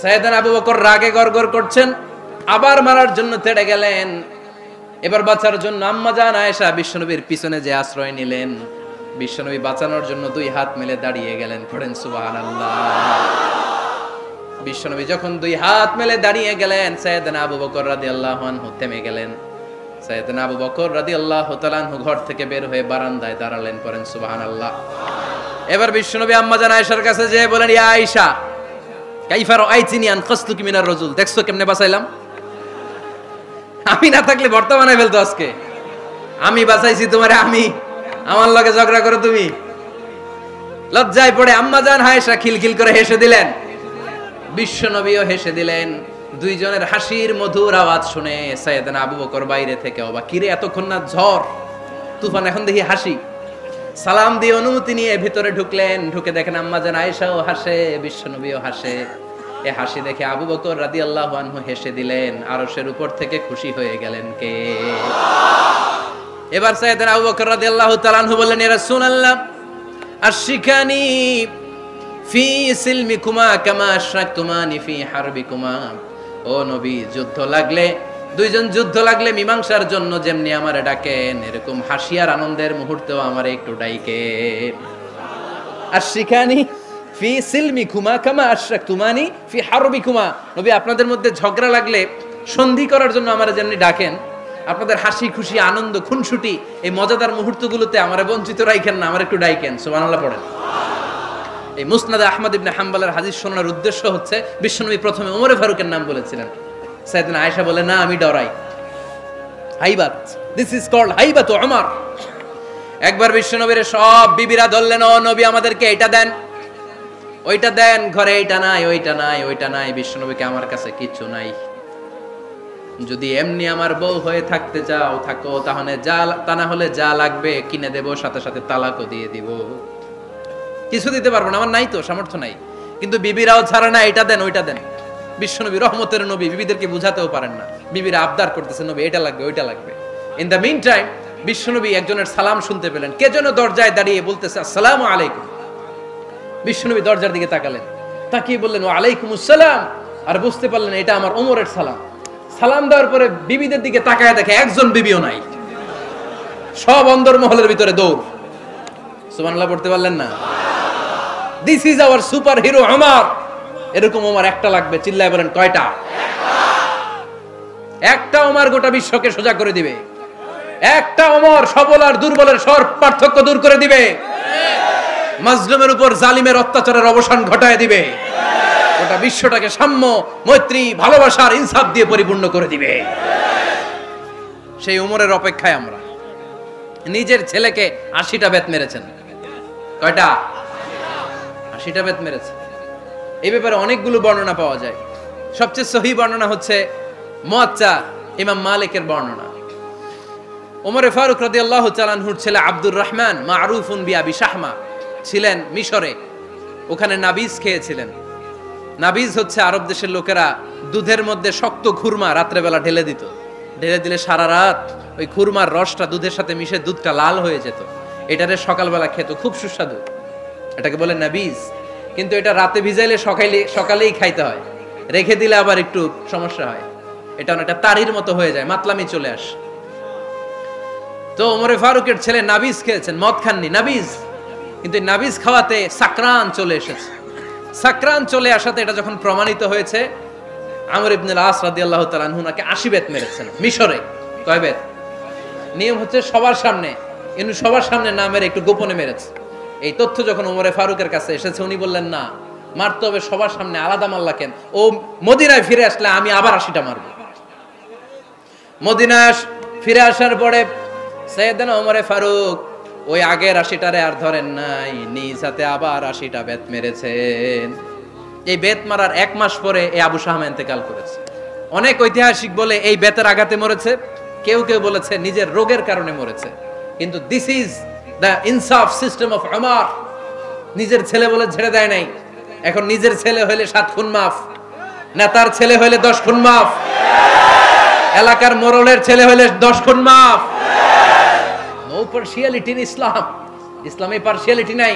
সাইয়েদনা আবু বকর রাগে গড়গড় করছেন, আবার মারার জন্য তেড়ে গেলেন। এবার বাঁচার জন্য আম্মাজান আয়েশা বিশ্বনবীর পিছনে যে আশ্রয় নিলেন, বিশ্বনবী বাঁচানোর জন্য দুই হাত মেলে দাঁড়িয়ে গেলেন। পড়েন সুবহানাল্লাহ। বিশ্বনবী যখন দুই হাত মেলে দাঁড়িয়ে গেলেন, সাইয়েদনা আবু বকর রাদিয়াল্লাহু আনহু থেমে গেলেন। সাইয়েদনা আবু বকর রাদিয়াল্লাহু তাআলা আনহু ঘর থেকে বের হয়ে বারান্দায় দাঁড়ালেন। পড়েন সুবহানাল্লাহ। এবার বিশ্বনবী আম্মা জান আয়েশার কাছে যেয়ে বলেন, ইয়া আয়েশা কাইফা রাআইতিনি আনকাসতুকি মিনার রাজুল, দেখছো কেমনে বাঁচাইলাম? আমি না থাকলে ভর্তা বানাই ফেলতো আজকে। আমি বাঁচাইছি তোমারে, আমি আমার লগে ঝগড়া করো তুমি। লজ্জায় পড়ে আম্মা জান আয়েশা খিলখিল করে হেসে দিলেন, বিশ্বনবীও হেসে দিলেন। দুইজনের হাসির মধুর আওয়াজ শুনে সাইয়েদনা আবু বকর বাইরে থেকে অবাক, কিরে এতক্ষণ না ঝড় তুফান, এখন দেখি হাসি। সালাম দিয়ে অনুমতি নিয়ে ভিতরে ঢুকলেন, ঢুকে দেখেন আম্মা জান আয়েশাও হাসে, বিশ্বনবীও হাসে। এ হাসি দেখে আবু বকর রাদিয়াল্লাহু আনহু হেসে দিলেন, আরশের উপর থেকে খুশি হয়ে গেলেন কে? এবার সাইয়েদনা আবু বকর রাদিয়াল্লাহু তাআলা আনহু বললেন, ইয়া রাসূলুল্লাহ আশরিকানি ফি সিলমিকুমা কামা আশরাকতুমানি ফি হারবিকুমা। ও নবী, যুদ্ধ লাগলে, দুইজন যুদ্ধ লাগলে মীমাংসার জন্য যেমনি আমারে ডাকেন, এরকম হাসি আর আনন্দের মুহূর্তেও আমারে একটু ডাইকেন। আশরিকানি ফি সিলমিকুমা কামা আশরাকতুমানি ফি হারবিকুমা। নবী, আপনাদের মধ্যে ঝগড়া লাগলে সন্ধি করার জন্য আমারে যেমনি ডাকেন, আপনাদের হাসি খুশি আনন্দ খুনসুটি এই মজাদার মুহূর্তগুলোতে আমারে বঞ্চিত রাখেন না, আমার একটু ডাইকেন। সুবহানাল্লাহ পড়েন। এই মুসনাদে আহমদ ইবনে হাম্বলের হাদিস শোনার উদ্দেশ্য হচ্ছে, বিশ্বনবী প্রথমে ওমরে ফারুকের নাম বলেছিলেন। সাইয়েদনা আয়েশা বলে, না আমি ডরাই, হাইবাত, দিস ইজ কল্ড হাইবাত ওমর। একবার বিশ্বনবীর সব বিবিরা ধরলেন, ও নবী আমাদেরকে এটা দেন, ওইটা দেন, ঘরে এইটা নাই, ওইটা নাই, ওইটা নাই। বিশ্বনবীকে, আমার কাছে কিচ্ছু নাই, যদি এমনি আমার বউ হয়ে থাকতে চাও থাকো, তাহলে যা, তা না হলে যা লাগবে কিনে দেব, সাথে সাথে তালাকও দিয়ে দিব। কিছু দিতে পারবো না, আমার নাই তো, সামর্থ্য নাই। কিন্তু বিবিরাও ছাড়ে না, এটা দেন ওইটা দেন। বিশ্বনবী রহমতের নবী, বিবিদেরকে বুঝাতেও পারেন না, বিবিরা আবদার করতেছে, নবী এটা লাগবে ওইটা লাগবে। ইন দ্য মিন টাইম বিশ্বনবী একজনের সালাম শুনতে পেলেন, কে যেন দরজায় দাঁড়িয়ে বলতেছে আসসালামু আলাইকুম। বিশ্বনবী দরজার দিকে তাকালেন, তাকিয়ে বললেন ওয়া আলাইকুমুস সালাম, আর বুঝতে পারলেন এটা আমার ওমরের সালাম। সালাম দেওয়ার পরে বিবিদের দিকে তাকায় দেখে একজন বিবিও নাই, সব অন্দরমহলের ভিতরে দৌড়। সুবহানাল্লাহ পড়তে পারলেন না? This is our super hero Omar. এরকম ওমর একটা লাগবে, চিল্লায় বলেন কয়টা? একটা ওমর গোটা বিশ্বকে সোজা করে দিবে। একটা ওমর সবল আর দুর্বলের সব পার্থক্য দূর করে দিবে, মাজলুমের উপর জালিমের অত্যাচারের অবসান ঘটায় দিবে, গোটা বিশ্বটাকে সাম্য, মৈত্রী, ভালোবাসার ইনসাফ দিয়ে পরিপূর্ণ করে দিবে। সেই ওমরের অপেক্ষায় আমরা। নিজের ছেলেকে 80টা বেত মেরেছেন। কয়টা? 80টা বেত মেরেছে। এই ব্যাপারে অনেকগুলো বর্ণনা পাওয়া যায়। সবচেয়ে সহিহ বর্ণনা হচ্ছে মুয়াত্তা ইমাম মালিকের বর্ণনা। ওমরে ফারুক রাদিয়াল্লাহু তাআলা আনহুর ছেলে আব্দুর রহমান মারুফুন বিআবি শাহমা ছিলেন মিশরে, ওখানে নাবিজ খেয়েছিলেন। নাবিজ হচ্ছে আরব দেশের লোকেরা দুধের মধ্যে শক্ত খুরমা রাত্রেবেলা ঢেলে দিত, ঢেলে দিলে সারা রাত ওই খুরমার রসটা দুধের সাথে মিশে দুধটা লাল হয়ে যেত। এটারে সকালবেলা খেত, খুব সুস্বাদু, এটাকে বলে নাবিজ। কিন্তু এটা রাতে ভিজাইলে সকালেই খাইতে হয়, রেখে দিলে আবার একটু সমস্যা হয়, এটা অনেকটা তারির মতো হয়ে যায়, মাতলামি চলে আসে। তো ওমরে ফারুকের ছেলে নাবিজ খেয়েছেন, মদ খাননি, নাবিজ। কিন্তু নাবিজ খাওয়াতে সাকরান চলে এসেছে। সাকরান চলে আসাতে এটা যখন প্রমাণিত হয়েছে, আমর ইবনে আস রাদিয়াল্লাহু তাআলা আনহু নাকি 80 বেত মেরেছেন মিশরে। কয় বেত? নিয়ম হচ্ছে সবার সামনে, কিন্তু সবার সামনে না মেরে একটু গোপনে মেরেছে। এই তথ্য যখন ওমরে ফারুকের কাছে এসেছে, উনি বললেন না, মারতে হবে সবার সামনে, আলাদা মাল্লা কেন? ও মদিনায় ফিরে আসলে আমি আবার 80টা মারব। মদিনায় ফিরে আসার পরে সাইয়েদনা ওমরে ফারুক ওই আগের 80টারে আর ধরেন নাই, নিজ হাতে আবার 80টা বেত মেরেছেন। এই বেত মারার 1 মাস পরে এই আবু শাহমা ইন্তেকাল করেছে। অনেক ঐতিহাসিক বলে এই বেতের আঘাতে মরেছে, কেউ কেউ বলেছে নিজের রোগের কারণে মরেছে। কিন্তু দিস ইজ দ্য ইনসাফ সিস্টেম অফ ওমর। নিজের ছেলে বলে ছেড়ে দেয় নাই। এখন নিজের ছেলে হইলে 7 খুন মাফ, নেতার ছেলে হইলে 10 খুন মাফ, এলাকার মোড়লের ছেলে হইলে 10 খুন মাফ। নো পার্সিয়ালিটি ইন ইসলাম। ইসলামে পার্সিয়ালিটি নাই।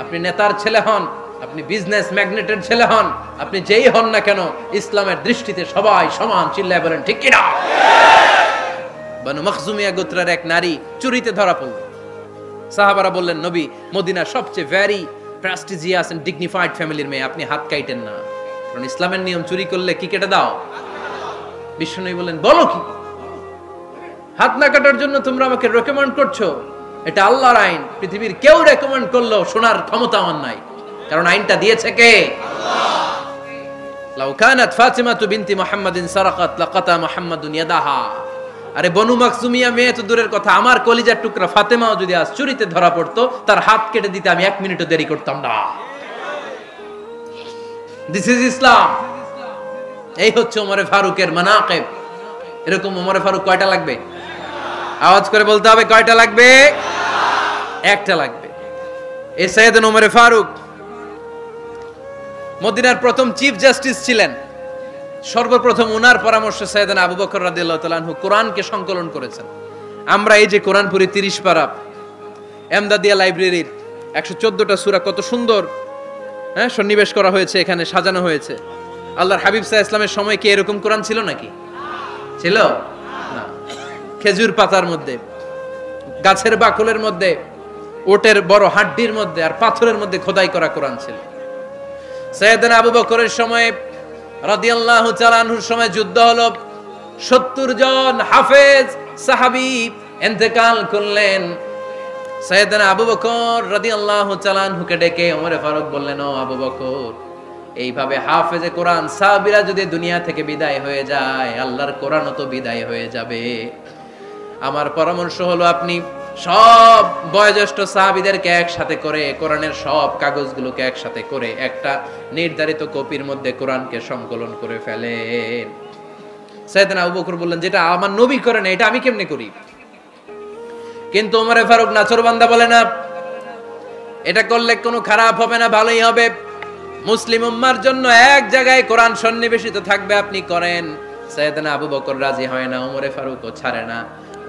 আপনি নেতার ছেলে হন, আপনি বিজনেস ম্যাগনেটের ছেলে হন, আপনি যেই হন না কেন, ইসলামের দৃষ্টিতে সবাই সমান। চিল্লায় বলেন ঠিক কিনা? বানু মখজুমিয়া গোত্রের এক নারী চুরিতে ধরা পড়ল। সাহাবারা বললেন, নবী মদিনার সবচেয়ে ভেরি প্রেস্টিজিয়াস এন্ড ডিগনিফাইড ফ্যামিলির মেয়ে, আপনি হাত কাটেন না, কারণ ইসলামের নিয়ম চুরি করলে কি কেটে দাও। বিশ্বনবী বললেন, বলো কি? হাত না কাটার জন্য তোমরা আমাকে রেকমেন্ড করছো? এটা আল্লাহর আইন, পৃথিবীর কেউ রেকমেন্ড করলেও শোনার ক্ষমতা আমার নাই, কারণ আইনটা দিয়েছে কে? লাউ কানাত ফাতিমাতু বিনতি মুহাম্মাদিন সারাকাত লাকাতা মুহাম্মাদুন ইয়াদাহা। আরে বনু মাকসুমিয়া মেয়ে তো দূরের কথা, আমার কলিজার টুকরা ফাতেমাও যদি আজ চুরিতে ধরা পড়তো, তার হাত কেটে দিতে আমি 1 মিনিটও দেরি করতাম না। দিস ইজ ইসলাম। এই হচ্ছে ওমরে ফারুকের মানাকিব। এরকম ওমরে ফারুক কয়টা লাগবে? আওয়াজ করে বলতে হবে, কয়টা লাগবে? একটা লাগবে। এই সাইয়েদনা ওমরে ফারুক মদিনার প্রথম চিফ জাস্টিস ছিলেন। সর্বপ্রথম ওনার পরামর্শে সাইয়েদনা আবু বকর রাদিয়াল্লাহু তাআলা আনহু কোরআনকে সংকলন করেছেন। আমরা এই যে কোরআন পড়ি 30 পারা, এমদাদিয়া লাইব্রেরির 114টা সূরা, কত সুন্দর সন্নিবেশ করা হয়েছে, এখানে সাজানো হয়েছে। আল্লাহর হাবিব সাল্লাল্লাহু আলাইহি ওয়াসাল্লামের সময় কি এরকম কোরআন ছিল নাকি? ছিল না। খেজুর পাতার মধ্যে, গাছের বাকলের মধ্যে, ওটের বড় হাড্ডির মধ্যে আর পাথরের মধ্যে খোদাই করা কোরআন ছিল। সাইয়েদনা আবু বকরের সময় রাদিয়াল্লাহু তাআলা আনহুর সময় যুদ্ধ হলো, 70 জন হাফেজ সাহাবী ইন্তেকাল করলেন। সাইয়েদনা আবু বকর রাদিয়াল্লাহু তাআলা আনহুকে ডেকে ওমরে ফারুক বললেন, ও আবু বকর, এইভাবে হাফেজে কোরআন সাহাবীরা যদি দুনিয়া থেকে বিদায় হয়ে যায়, আল্লাহর কোরআনও তো বিদায় হয়ে যাবে। আমার পরামর্শ হলো আপনি সব বয়োজ্যেষ্ঠ সাহাবীদেরকে একসাথে করে কোরআনের সব কাগজগুলোকে একসাথে করে একটা নির্ধারিত কপির মধ্যে কোরআনকে সংকলন করে ফেলেন। সাইয়েদনা আবু বকর বললেন, যেটা আমার নবী করে না, এটা আমি কেমনে করি? কিন্তু ওমরে ফারুক নাচরবান্দা বলে না, এটা করলে কোনো খারাপ হবে না, ভালোই হবে। মুসলিম উম্মার জন্য এক জায়গায় কোরআন সন্নিবেশিত থাকবে, আপনি করেন। সাইয়েদনা আবু বকর রাজি হয় না, ওমরে ফারুকও ছাড়ে না।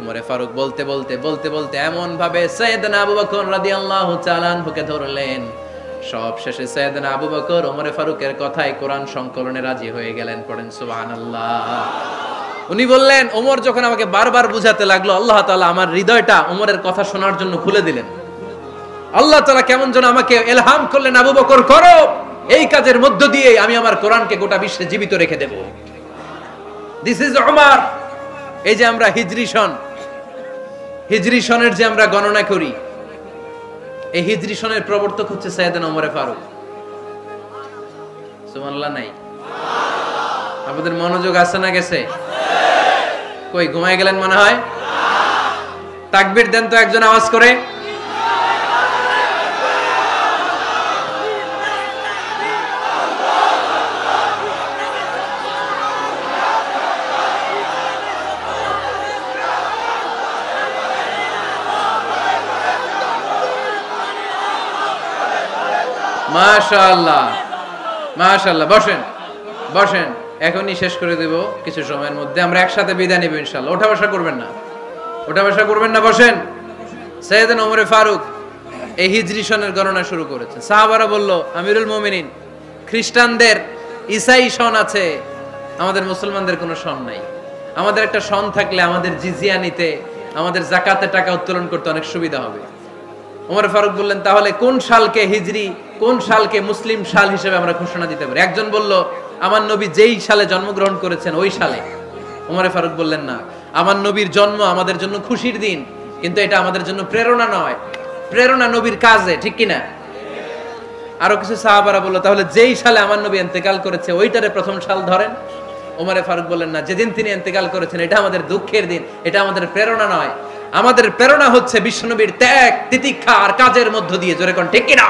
ওমরে ফারুক বলতে বলতে বলতে বলতে এমন ভাবে সাইয়েদনা আবু বকর রাদিয়াল্লাহু তাআলা আনহুকে ধরলেন, সব শেষে সাইয়েদনা আবু বকর ওমরে ফারুকের কথায় কোরআন সংকলনে রাজি হয়ে গেলেন। পড়েন সুবহানাল্লাহ। উনি বললেন, ওমর যখন আমাকে বারবার বুঝাতে লাগলো, আল্লাহ তাআলা আমার হৃদয়টা ওমরের কথা শোনার জন্য খুলে দিলেন। আল্লাহ তাআলা কেমন যেন আমাকে ইলহাম করলেন, আবু বকর করো, এই কাজের মধ্য দিয়ে আমি আমার কোরআনকে গোটা বিশ্বে জীবিত রেখে দেব। This is Omar. এই যে আমরা হিজরি সনের যে আমরা গণনা করি, এই হিজরি সনের প্রবর্তক হচ্ছে সাইয়েদনা ওমরে ফারুক। সুবহানাল্লাহ নাই? আপনাদের মনোযোগ আছে না গেছে? কই ঘুমায় গেলেন মনে হয়? তাকবীর দেন তো একজন আওয়াজ করে। মাশাআল্লাহ, মাশাআল্লাহ। বসেন বসেন, এখনই শেষ করে দেব কিছু সময়ের মধ্যে। আমরা একসাথে বিদায় নিব ইনশাআল্লাহ। ওঠা বসা করবেন না, ওঠা বসা করবেন না, বসেন। সাইয়েদনা ওমরে ফারুক এই হিজরি সনের গণনা শুরু করেছেন। সাহাবারা বলল, আমিরুল মুমিনিন, খ্রিস্টানদের ঈসাই সন আছে, আমাদের মুসলমানদের কোনো সন নাই। আমাদের একটা সন থাকলে আমাদের জিজিয়া নিতে, আমাদের যাকাতের টাকা উত্তোলন করতে অনেক সুবিধা হবে। ওমর ফারুক বললেন, তাহলে কোন সালকে হিজরি, কোন সালকে মুসলিম সাল হিসেবে আমরা ঘোষণা দিতে পারি? একজন বলল, আমার নবী যেই সালে জন্মগ্রহণ করেছেন ওই সালে। ওমর ফারুক বললেন, না, আমার নবীর জন্ম আমাদের জন্য খুশির দিন, কিন্তু এটা আমাদের জন্য প্রেরণা নয়। প্রেরণা নবীর কাজে, ঠিক কিনা? আরো কিছু সাহাবারা বলল, তাহলে যেই সালে আমার নবী ইন্তেকাল করেছে ওইটারে প্রথম সাল ধরেন। ওমর ফারুক বললেন, না, যেদিন তিনি ইন্তেকাল করেছেন এটা আমাদের দুঃখের দিন, এটা আমাদের প্রেরণা নয়। আমাদের প্রেরণা হচ্ছে বিশ্বনবীর ত্যাগ, তিতিক্ষা আর কাজের মধ্য দিয়ে। জোরে কোন ঠিক কিনা?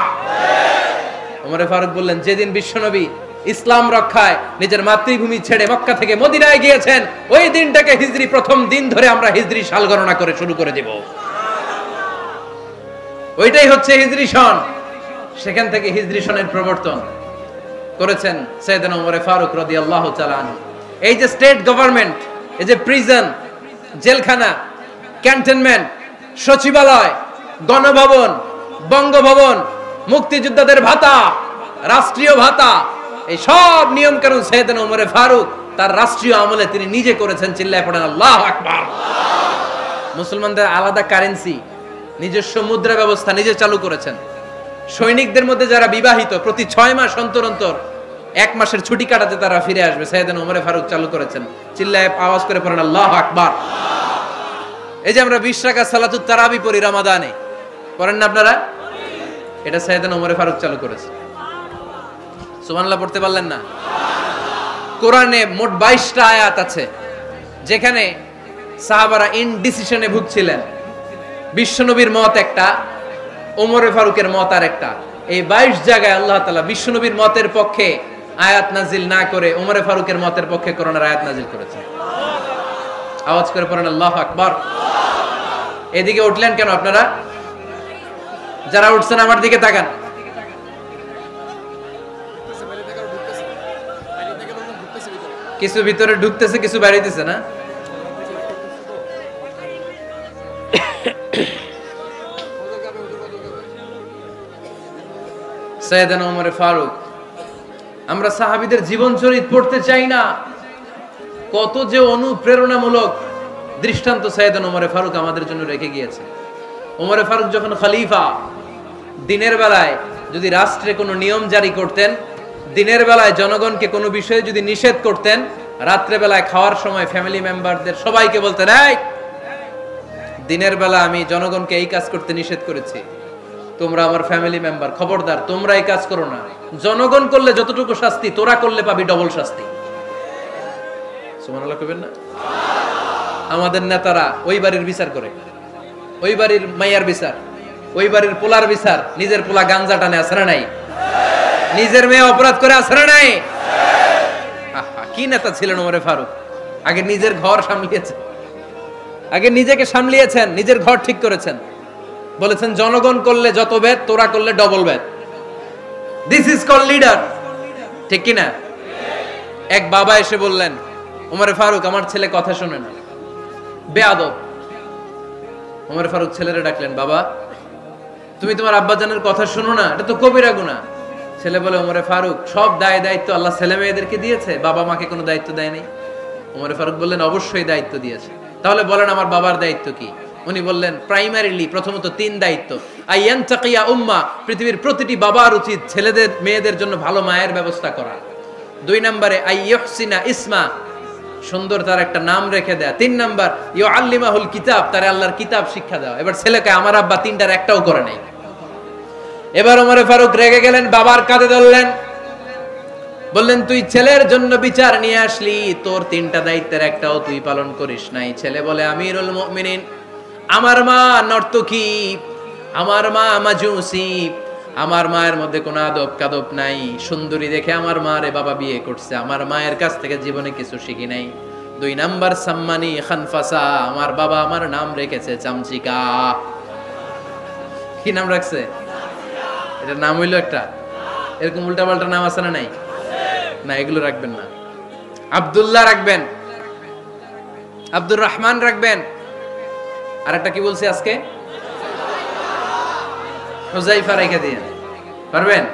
ওমর ফারুক বললেন, যেদিন বিশ্বনবী ইসলাম রক্ষায় নিজের মাতৃভূমি ছেড়ে মক্কা থেকে মদিনায় গিয়েছেন, ওই দিনটাকে হিজরি প্রথম দিন ধরে আমরা হিজরি সাল গণনা করে শুরু করে দেব। ওইটাই হচ্ছে হিজরি সন। সেখান থেকে হিজরি সনের প্রবর্তন করেছেন সাইয়েদনা ওমর ফারুক রাদিয়াল্লাহু তাআলা আনহু। এই যে স্টেট গভর্নমেন্ট, এই যে প্রিজন, জেলখানা, ক্যান্টনমেন্ট, সচিবালয়, গণভবন, বঙ্গভবন, মুক্তিযোদ্ধাদের ভাতা, রাষ্ট্রীয় ভাতা, এই সব নিয়ম কানুন সাইয়েদনা ওমর ফারুক তার রাষ্ট্রীয় আমলে তিনি নিজে করেছেন। চিল্লায় পড়েন আল্লাহু আকবার। মুসলমানদের আলাদা কারেন্সি, নিজস্ব মুদ্রা ব্যবস্থা নিজে চালু করেছেন। সৈনিকদের মধ্যে যারা বিবাহিত, প্রতি 6 মাস অন্তর অন্তর 1 মাসের ছুটি কাটাতে তারা ফিরে আসবে, সাইয়েদনা ওমর ফারুক চালু করেছেন। চিল্লায় আওয়াজ করে পড়েন আল্লাহু আকবার। এই যে আমরা 20 রাকাত সালাতুত তারাবি পড়ি রমাদানে, পড়েন না আপনারা? এটা সাইয়েদনা ওমর ফারুক চালু করেছে। সুবহানাল্লাহ পড়তে পারলেন না? কোরআনে মোট 22টা আয়াত আছে যেখানে সাহাবারা ইনডিসিশনে ভুগছিলেন। বিশ্বনবীর মত একটা, ওমর ফারুকের মত আর একটা। এই 22 জায়গায় আল্লাহ তাআলা বিশ্বনবীর মতের পক্ষে আয়াত নাজিল না করে ওমর ফারুকের মতের পক্ষে কোরআনের আয়াত নাজিল করেছেন। আওয়াজ করে পড়েন আল্লাহু আকবার। এদিকে উঠলেন কেন আপনারা? যারা উঠছেন আমার দিকে তাকান। কিছু ভিতরে ঢুকতেছে, কিছু বাইরেতেছে না? সাইয়েদনা ওমর ফারুক, আমরা সাহাবীদের জীবন চরিত পড়তে চাই না, কত যে অনুপ্রেরণামূলক দৃষ্টান্ত সাইয়েদনা ওমর ফারুক আমাদের জন্য রেখে গিয়েছে। ওমর ফারুক যখন খলিফা, দিনের বেলায় যদি রাষ্ট্রে কোনো নিয়ম জারি করতেন, দিনের বেলায় জনগণকে কোনো বিষয়ে যদি নিষেধ করতেন, রাত্রে বেলায় খাওয়ার সময় ফ্যামিলি মেম্বারদের সবাইকে বলতেন, এই দিনের বেলা আমি জনগণকে এই কাজ করতে নিষেধ করেছি, তোমরা আমার ফ্যামিলি মেম্বার, খবরদার তোমরা এই কাজ করো না। জনগণ করলে যতটুকু শাস্তি, তোরা করলে পাবি ডবল শাস্তি। সুবহানাল্লাহ কইবেন না? আমাদের নেতারা ওই বাড়ির বিচার করে, ওই বাড়ির মাইয়ার বিচার, ওই বাড়ির পোলার বিচার, নিজের পোলা গাঞ্জা টানে আছে না নাই? নিজের মেয়ে অপরাধ করে আছে না নাই? কি নেতা ছিলেন ওমর ফারুক! আগে নিজের ঘর সামলিয়েছেন, আগে নিজেকে সামলিয়েছেন, নিজের ঘর ঠিক করেছেন। বলেছেন জনগণ করলে যত বেদ, তোরা করলে double Veda. This is call leader, ঠিক কি না? এক বাবা এসে বললেন, ওমর ফারুক আমার ছেলে কথা শোনে না, বেয়াদব। ওমর ফারুক ছেলেরে ডাকলেন, বাবা তুমি তোমার আব্বাজানের কথা শোনো না, এটা তো কবিরা গুনাহ। ছেলে বলে, ওমর ফারুক সব দায় দায়িত্ব আল্লাহ ছেলে মেয়েদেরকে দিয়েছে, বাবা মাকে কোনো দায়িত্ব দেয় নাই। ওমর ফারুক বললেন, অবশ্যই দায়িত্ব দিয়েছে। তাহলে বলেন আমার বাবার দায়িত্ব কি? উনি বললেন, প্রাইমারিলি প্রথমত 3 দায়িত্ব। আইয়ান তাকিয়া উম্মা, পৃথিবীর প্রতিটি বাবার উচিত ছেলেদের মেয়েদের জন্য ভালো মায়ের ব্যবস্থা করা। 2 নম্বরে আইয়ুহসিনা ইসমা, সুন্দর তার একটা নাম রেখে দেয়া। 3 নাম্বার ইউআল্লিমাহুল কিতাব, তার আল্লাহর কিতাব শিক্ষা দেওয়া। এবার ছেলেকে আমার আব্বা 3টার একটাও করে নাই। এবার ওমর ফারুক রেগে গেলেন, বাবার কাঁধে ধরলেন, বললেন তুই ছেলের জন্য বিচার নিয়ে আসলি, তোর 3টা দায়িত্বের একটাও তুই পালন করিস নাই। ছেলে বলে, আমিরুল মুমিনিন আমার মা নর্তকী, আমার মা মাজুসি, আমার মায়ের মধ্যে কোনো আদব কাদব নাই, সুন্দরী দেখে আমার মারে বাবা বিয়ে করছে, আমার মায়ের কাছ থেকে জীবনে কিছু শিখি নাই। 2 নাম্বার সাম্মানি খানফাসা, আমার বাবা আমার নাম রেখেছে চামচিকা। কি নাম রাখছে? এটা নাম হইলো একটা, এরকম উল্টাপাল্টা নাম আছে না নাই? না, এগুলো রাখবেন না। আব্দুল্লাহ রাখবেন, আব্দুর রহমান রাখবেন, আর একটা কি বলছি আজকে? হুযায়ফা রেখে দিয়েন, পারবেন?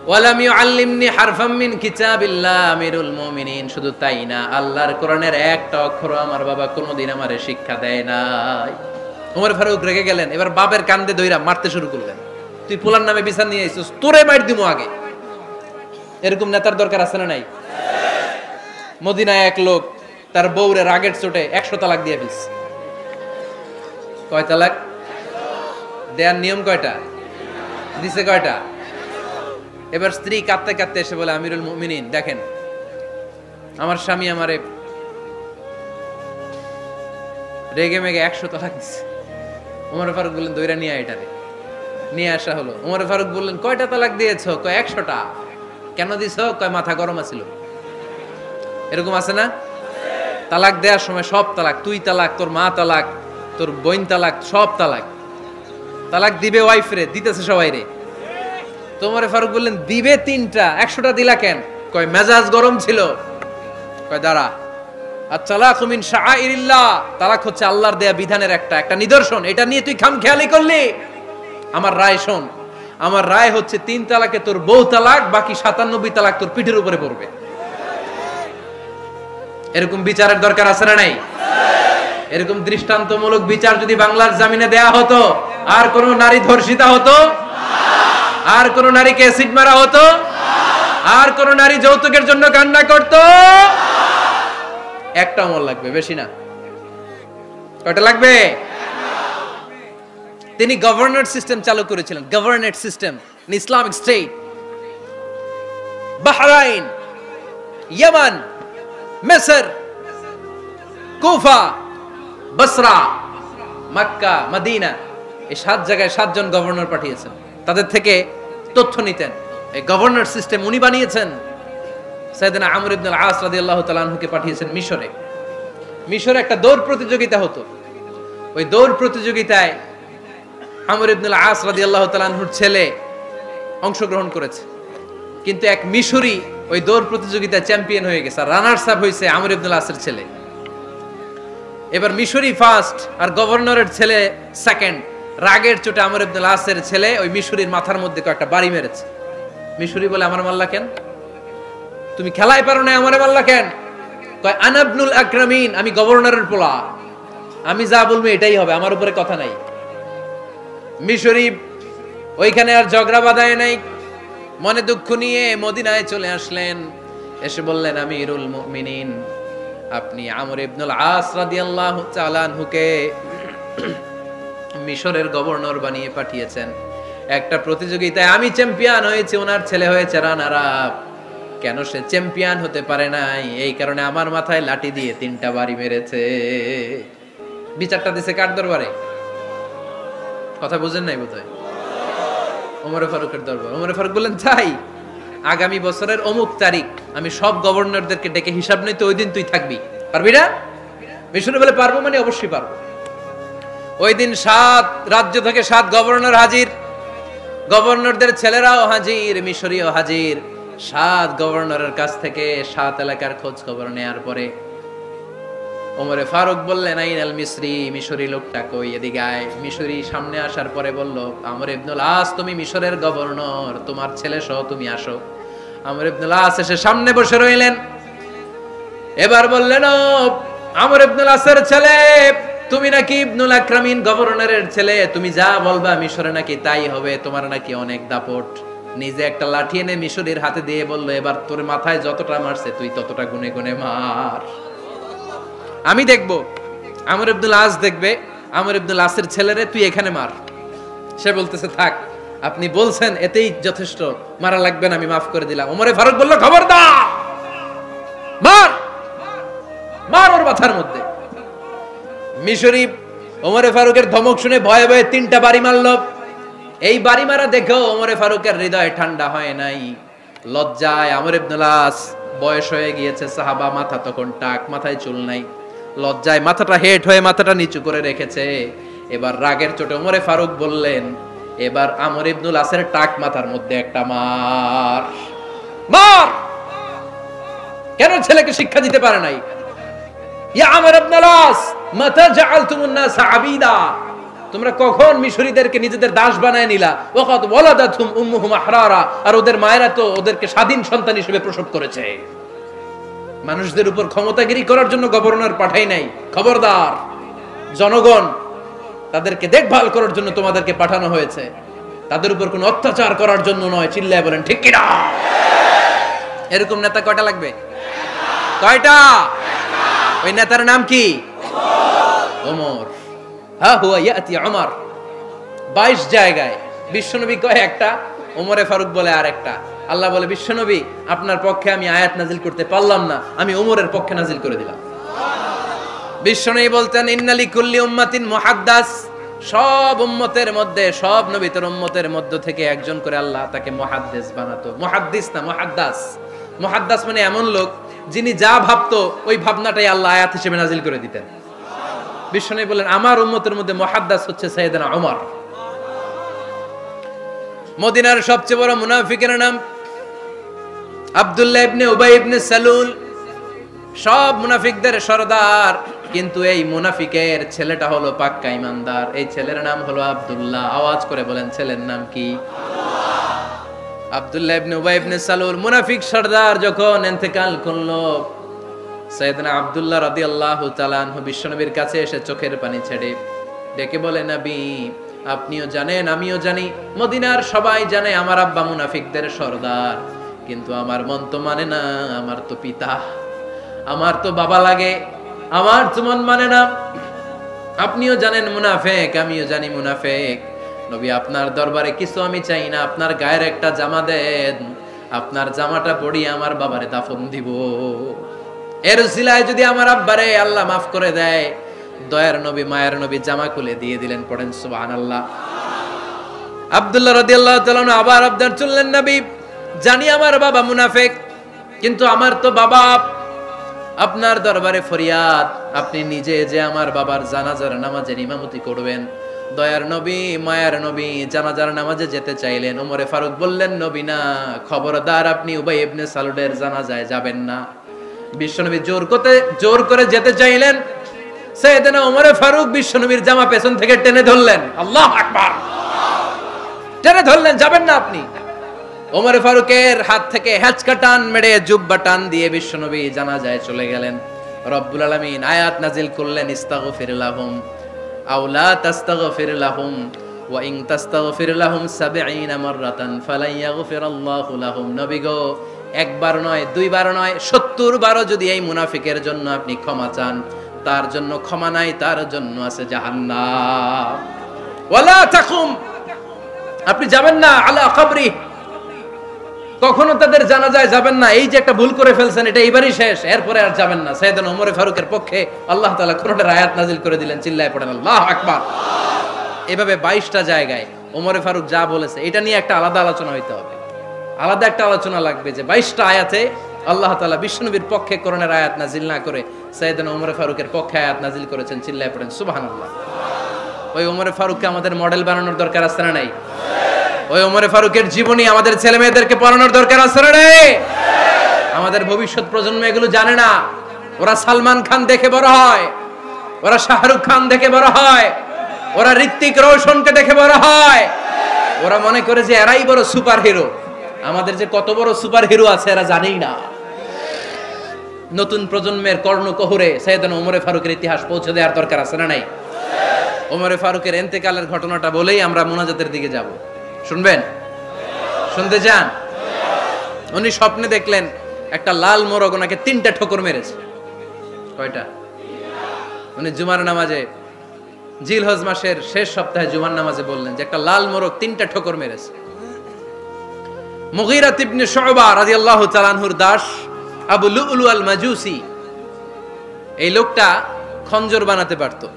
ওয়ালাম ইউআল্লিমনি হারফাম মিন কিতাবিল্লাহ আমিরুল মুমিনিন, শুধু তাই না, আল্লাহর কোরআনের একটা অক্ষর আমার বাবা কোনোদিন আমারে শিক্ষা দেয় নাই। ওমর ফারুক রেগে গেলেন, এবার বাপের কান্দে দইরা মারতে শুরু করলেন। তুই পোলার নামে বিচার নিয়ে আইছিস, তোরে মার দিমু আগে। এরকম নেতার দরকার আছে না নাই? মদিনায় এক লোক তার বউরে রাগের চোটে 100 তালাক দিয়ে ফেলছে। কয় তালাক দেয়ার নিয়ম কয়টা? দিছে কয়টা? এবার স্ত্রী কাঁদতে কাঁদতে এসে বলে, আমিরুল মুমিনিন দেখেন, আমার স্বামী আমারে রেগে মেগে 100 তালাক দিছে। ওমর ফারুক বললেন, দইরা নিয়ে আয় এটারে। নিয়ে আসা হলো। ওমর ফারুক বললেন, কয়টা তালাক দিয়েছো? কয় 100টা। কেন দিছো? কয় মাথা গরম আছিল। এরকম আছে না? তালাক দেওয়ার সময় সব তালাক, তুই তালাক, তোর মা তালাক, তোর বোন তালাক, সব তালাক। তালাক দিবে ওয়াইফ রে, দিতেছে সবাই রে। ওমর ফারুক বললেন, দিবে 3টা, 100টা দিলা কেন? কয় মেজাজ গরম ছিল। কয় দাঁড়া, আত-তালাকু মিন শাআইরিল্লাহ, তালাক হচ্ছে আল্লাহর দেয়া বিধানের একটা নিদর্শন, এটা নিয়ে তুই খামখেয়ালি করলি। আমার রায় শোন, আমার রায় হচ্ছে 3 তালাকে তোর বউ তালাক, বাকি 97 তালাক তোর পিঠের উপরে পড়বে। এরকম বিচারের দরকার আছে না নাই? এরকম দৃষ্টান্তমূলক বিচার যদি বাংলার জমিনে দেয়া হতো, আর কোন নারী ধর্ষিতা হতো? আর কোন নারীকে অ্যাসিড মারা হতো? আর কোন নারী যৌতুকের জন্য কান্না করতো? একটা অমর লাগবে, বেশি না। কয়টা লাগবে? তিনি গভর্নর সিস্টেম চালু করেছিলেন, governor system, Islamic state. Bahrain, ইয়ামান, মিসর, কুফা, বসরা, মক্কা, মদিনা, এই 7 জায়গায় 7 জন গভর্নর পাঠিয়েছেন। তাদের থেকে তথ্য নিতেন। এই গভর্নর সিস্টেম উনি বানিয়েছেন। সাইয়েদনা আমর ইবনে আল আস রাদিয়াল্লাহু তাআলা আনহুকে পাঠিয়েছেন মিশরে। মিশরে একটা দৌড় প্রতিযোগিতা হতো। ওই দৌড় প্রতিযোগিতায় আমর ইবনে আল আস রাদিয়াল্লাহু তাআলা আনহুর ছেলে অংশগ্রহণ করেছে, কিন্তু এক মিশরি ওই দৌড় প্রতিযোগিতায় চ্যাম্পিয়ন হয়ে গেছে। রানার্স আপ হয়েছে আমর ইবনে আল আসের ছেলে। এবার মিশরি ফার্স্ট আর গভর্নরের ছেলে সেকেন্ড। রাগের চোটে আমর ইবনে আল আসের ছেলে ওই মিশরির মাথার মধ্যে কয়েকটা বাড়ি মেরেছে। মিশরি বলে, আমার মাল্লা কেন? তুমি খেলায় পারো না, আমারে মাল্লা কেন? কয়, আনা ইবনুল আকরামিন, আমি গভর্নরের পোলা, আমি যা বলবো এটাই হবে, আমার উপরে কথা নাই। মিশরি ওইখানে আর ঝগড়া বাঁধায় নাই, মনে দুঃখ নিয়ে মদিনায় চলে আসলেন। এসে বললেন, আমিরুল মুমিনিন, আপনি আমর ইবনুল আস রাদিয়াল্লাহু তাআলা আনহুকে মিশরের গভর্নর বানিয়ে পাঠিয়েছেন। একটা প্রতিযোগিতায় আমি চ্যাম্পিয়ন হয়েছি, ওনার ছেলে হয়েছে রানার আপ। কেন সে চ্যাম্পিয়ন হতে পারে নাই? এই কারণে আমার মাথায় লাঠি দিয়ে 3টা বাড়ি মেরেছে। বিচারটা দিছে কার দরবারে? কথা বুঝেন নাই বোধহয়? ওমর ফারুকের দরবার। ওমর ফারুক বললেন, তাই আগামী বছরের অমুক তারিখ আমি সব গভর্নরদেরকে ডেকে হিসাব নিতে, ওই দিন তুই থাকবি, পারবি না? মিশরে বলে, পারবো মানে অবশ্যই পারবো। ওই দিন 7 রাজ্য থেকে 7 গভর্নর হাজির, গভর্নরদের ছেলেরাও হাজির, মিশরীয় হাজির। 7 গভর্নরের কাছ থেকে 7 এলাকার খোঁজ খবর নেয়ার পরে ওমরে ফারুক বললেন, আইনাল মিসরি, মিশরি লোকটা কই, এদিকে আয়। মিশরি সামনে আসার পরে বলল, আমর ইবনুল আস, তুমি মিশরের গভর্নর, তোমার ছেলে সহ তুমি আসো। আমর ইবনুল আস এসে সামনে বসে রইলেন। এবার বললেন, ও আমর ইবনুল আসের ছেলে, তুমি নাকি ইবনুল আকরামিন গভর্নরের ছেলে, তুমি যা বলবা মিশরে নাকি তাই হবে, তোমার নাকি অনেক দাপট। নিজে একটা লাঠি এনে মিশরীর হাতে দিয়ে বলল, এবার তোর মাথায় যতটা মারছে তুই ততটা গুনে গুনে মার, আমি দেখবো। আমর ইবনুল আস দেখবে, আমর ইবনুল আসের ছেলেরে তুই এখানে মার। সে বলতেছে, থাক, আপনি বলছেন এতেই যথেষ্ট, মারা লাগবে না, আমি মাফ করে দিলাম। ওমরে ফারুক বলল, খবরদার, মার, মার ওর মাথার মধ্যে। মিশরি ওমরে ফারুকের ধমক শুনে ভয়ে ভয়ে 3টা বাড়ি মারল। এই বাড়ি মারা দেখেও ওমরে ফারুকের হৃদয় ঠান্ডা হয় নাই। লজ্জায় আমর ইবনুল আস, বয়স হয়ে গিয়েছে সাহাবা, মাথা তখন টাক, মাথায় চুল নাই, লজ্জায় মাথাটা হেট হয়ে মাথাটা নিচু করে রেখেছে। এবার রাগের চোটে ওমরে ফারুক বললেন, এবার আমর ইবনুল আসের টাক মাথার মধ্যে একটা মার, মার। কেন ছেলেকে শিক্ষা দিতে পারে নাই? ইয়া আমর ইবনুল আস, মাতা জাআলতুমুন নাস আবিদা, তোমরা কখন মিশরীদেরকে নিজেদের দাস বানায় নিলা? ওয়াকাদ ওয়ালাদাতুম উম্মুহুম আহরারা, আর ওদের মায়েরা তো ওদেরকে স্বাধীন সন্তান হিসেবে প্রসব করেছে। মানুষদের উপর ক্ষমতাগিরি করার জন্য গভর্নর পাঠাই নাই। খবরদার, জনগণ তাদেরকে দেখভাল করার জন্য তোমাদেরকে পাঠানো হয়েছে, তাদের উপর কোনো অত্যাচার করার জন্য নয়। চিল্লায় বলেন ঠিক কিনা? এরকম নেতা কয়টা লাগবে? কয়টা? ওই নেতার নাম কি? ওমর। হা হুয়া ইয়াতি ওমর। 22 জায়গায় বিশ্বনবী কয় একটা, ওমরে ফারুক বলে আর একটা। আল্লাহ বলে, বিশ্বনবী আপনার পক্ষে আমি আয়াত নাজিল করতে পারলাম না, আমি ওমরের পক্ষে নাজিল করে দিলাম। বিশ্বনবী বলতেন, ইন্নালি কুল্লি উম্মাতিন মুহাদ্দাস, সব উম্মতের মধ্যে, সব নবীর উম্মতের মধ্য থেকে একজন করে আল্লাহ তাকে মুহাদ্দিস বানাতো। মুহাদ্দিস না, মুহাদ্দাস। মুহাদ্দাস মানে এমন লোক যিনি যা ভাবতো ওই ভাবনাটাই আল্লাহ আয়াত হিসেবে নাজিল করে দিতেন। বিশ্বনবী বলেন, আমার উম্মতের মধ্যে মুহাদ্দাস হচ্ছে সাইয়েদনা ওমর। মদিনার সবচেয়ে বড় মুনাফিকের নাম আব্দুল্লাহ ইবনে উবাই ইবনে সালুল, সব মুনাফিকদের সরদার। কিন্তু এই মুনাফিকের ছেলেটা হলো পাক্কা ইমানদার। এই ছেলের নাম হলো আব্দুল্লাহ। আওয়াজ করে বলেন, ছেলের নাম কি? আব্দুল্লাহ ইবনে উবাই ইবনে সালুল। মুনাফিক সরদার যখন ইন্তেকাল করলো, সাইয়েদনা আব্দুল্লাহ রাদিয়াল্লাহু তাআলা আনহু বিশ্বনবীর কাছে এসে চোখের পানি ছেড়ে ডেকে বলে, নবী আপনিও জানেন, আমিও জানি, মদিনার সবাই জানে আমার আব্বা মুনাফিকদের সরদার, কিন্তু আমার মন তো মানে না, আমার তো পিতা, আমার তো বাবা লাগে, আমার তো মন মানে না। আপনিও জানেন মুনাফিক, আমিও জানি মুনাফিক। নবী আপনার দরবারে কিছু আমি চাই না, আপনার গায়ের একটা জামা দেন, আপনার জামাটা পরিয়ে আমার বাবারে দাফন দিব। এর উসিলায় যদি আমার আব্বারে আল্লাহ মাফ করে দেয়, দয়ার নবী মায়ের নবী জামা খুলে দিয়ে দিলেন। পড়েন সুবহানাল্লাহ। আব্দুল্লাহ রাদিয়াল্লাহু তাআলা আবার আবদার চললেন, নবী জানি আমার বাবা মুনাফিক, কিন্তু আমার তো বাবা আপনার দরবারে ফরিয়াদ, আপনি নিজে যে আমার বাবার জানাজার নামাজের ইমামতি করবেন। দয়ার নবী মায়ার নবী জানাজার নামাজে যেতে চাইলেন। ওমরে ফারুক বললেন, নবী না, খবরদার আপনি উবাই ইবনে সালুলের জানাজায় যাবেন না। বিশ্বনবী জোর করে যেতে চাইলেন। সাইয়েদনা ওমরে ফারুক বিশ্বনবীর জামা পেছন থেকে টেনে ধরলেন। আল্লাহু আকবার, টেনে ধরলেন, যাবেন না আপনি। ওমরে ফারুকের হাত থেকে হ্যাচকা টান মেরে জুব্বা টান দিয়ে বিশ্বনবী জানাজায় চলে গেলেন। রব্বুল আলামিন আয়াত নাজিল করলেন, ইস্তাগফির লাহুম আও লা তাস্তাগফির লাহুম ওয়া ইন তাস্তাগফির লাহুম ৭০ মাররাতান ফালান ইয়াগফিরাল্লাহু লাহুম। নবী গো, একবার নয়, দুইবার নয়, ৭০ বারও যদি এই মুনাফিকের জন্য আপনি ক্ষমা চান, তার জন্য ক্ষমা নাই, তার জন্য আছে জাহান্নাম। ওয়ালা তাকুম, আপনি যাবেন না আলা কবরি, কখনো তাদের জানাজায় যাবেন না। এই যে একটা ভুল করে ফেলছেন, এটা এইবারই শেষ, এরপরে আর যাবেন না। সাইয়েদনা ওমর ফারুকের পক্ষে আল্লাহ তাআলা কোরআনের আয়াত নাজিল করে দিলেন। চিল্লায় পড়েন আল্লাহু আকবার। এভাবে 22টা জায়গায় ওমর ফারুক যা বলেছে, এটা নিয়ে একটা আলাদা আলোচনা হইতে হবে, আলাদা একটা আলোচনা লাগবে যে 22টা আয়াতে আল্লাহ তাআলা বিশ্বনবীর পক্ষে কোরআনের আয়াত নাজিল না করে সাইয়েদনা ওমর ফারুকের পক্ষে আয়াত নাজিল করেছেন। চিল্লায় পড়েন সুবহানাল্লাহ। ওই ওমর ফারুককে আমাদের মডেল বানানোর দরকার আছে না নাই? ওই ওমর ফারুকের জীবনী আমাদের ছেলে মেয়েদেরকে পড়ানোর দরকার আছে না নাই? আমাদের ভবিষ্যৎ প্রজন্ম এগুলো জানে না। ওরা সালমান খান দেখে বড় হয়, ওরা শাহরুখ খান দেখে বড় হয়, ওরা ঋত্বিক রোশনকে দেখে বড় হয়। ওরা মনে করে যে এরাই বড় সুপার হিরো। আমাদের যে কত বড় সুপার হিরো আছে এরা জানেই না। নতুন প্রজন্মের কর্ণকোহরে সাইয়েদনা ওমর ফারুকের ইতিহাস পৌঁছে দেওয়ার দরকার আছে না নাই? ওমর ফারুকের ইন্তেকালের ঘটনাটা বলেই আমরা মুনাজাতের দিকে যাব। শুনবেন? শুনতে চান? উনি স্বপ্নে দেখলেন একটা লাল মোরগ ওনাকে 3টা ঠোকর মেরেছে। কয়টা? উনি জুমার নামাজে, জিলহজ মাসের শেষ সপ্তাহে জুমার নামাজে বললেন যে একটা লাল মোরগ 3টা ঠোকর মেরেছে। মুগীরা ইবনে শুবা রাদিয়াল্লাহু তাআলা আনহুর দাস আবু লুলু আল মাজুসি, এই লোকটা খঞ্জর বানাতে পারতো।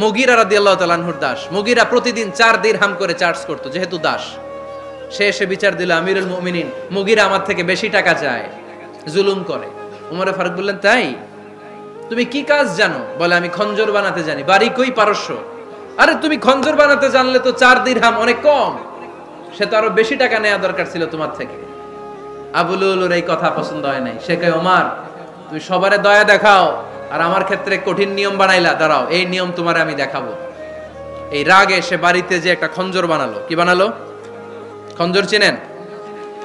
মুগীরা রাদিয়াল্লাহু তাআলা আনহুর দাস। মুগীরা প্রতিদিন 4 দিরহাম করে চার্জ করত, যেহেতু দাস। সে এসে বিচার দিল, আমিরুল মুমিনিন, মুগীরা আমার থেকে বেশি টাকা চায়, জুলুম করে। ওমর ফারুক বললেন, তাই? তুমি কি কাজ জানো? বলে, আমি খঞ্জর বানাতে জানি। বাড়ি কই? পারস্য। আরে তুমি খঞ্জর বানাতে জানলে তো 4 দিরহাম অনেক কম, সে তো আরো বেশি টাকা নেওয়া দরকার ছিল তোমার থেকে। আবু লুলুর এই কথা পছন্দ হয় নাই। সে কয়, ওমর তুমি সবারে দয়া দেখাও আর আমার ক্ষেত্রে কঠিন নিয়ম বানাইলা, দাঁড়াও এই নিয়ম তোমারে আমি দেখাবো। এই রাগে সে বাড়িতে যে একটা খঞ্জর বানালো। কি বানালো? খঞ্জর চেনেন?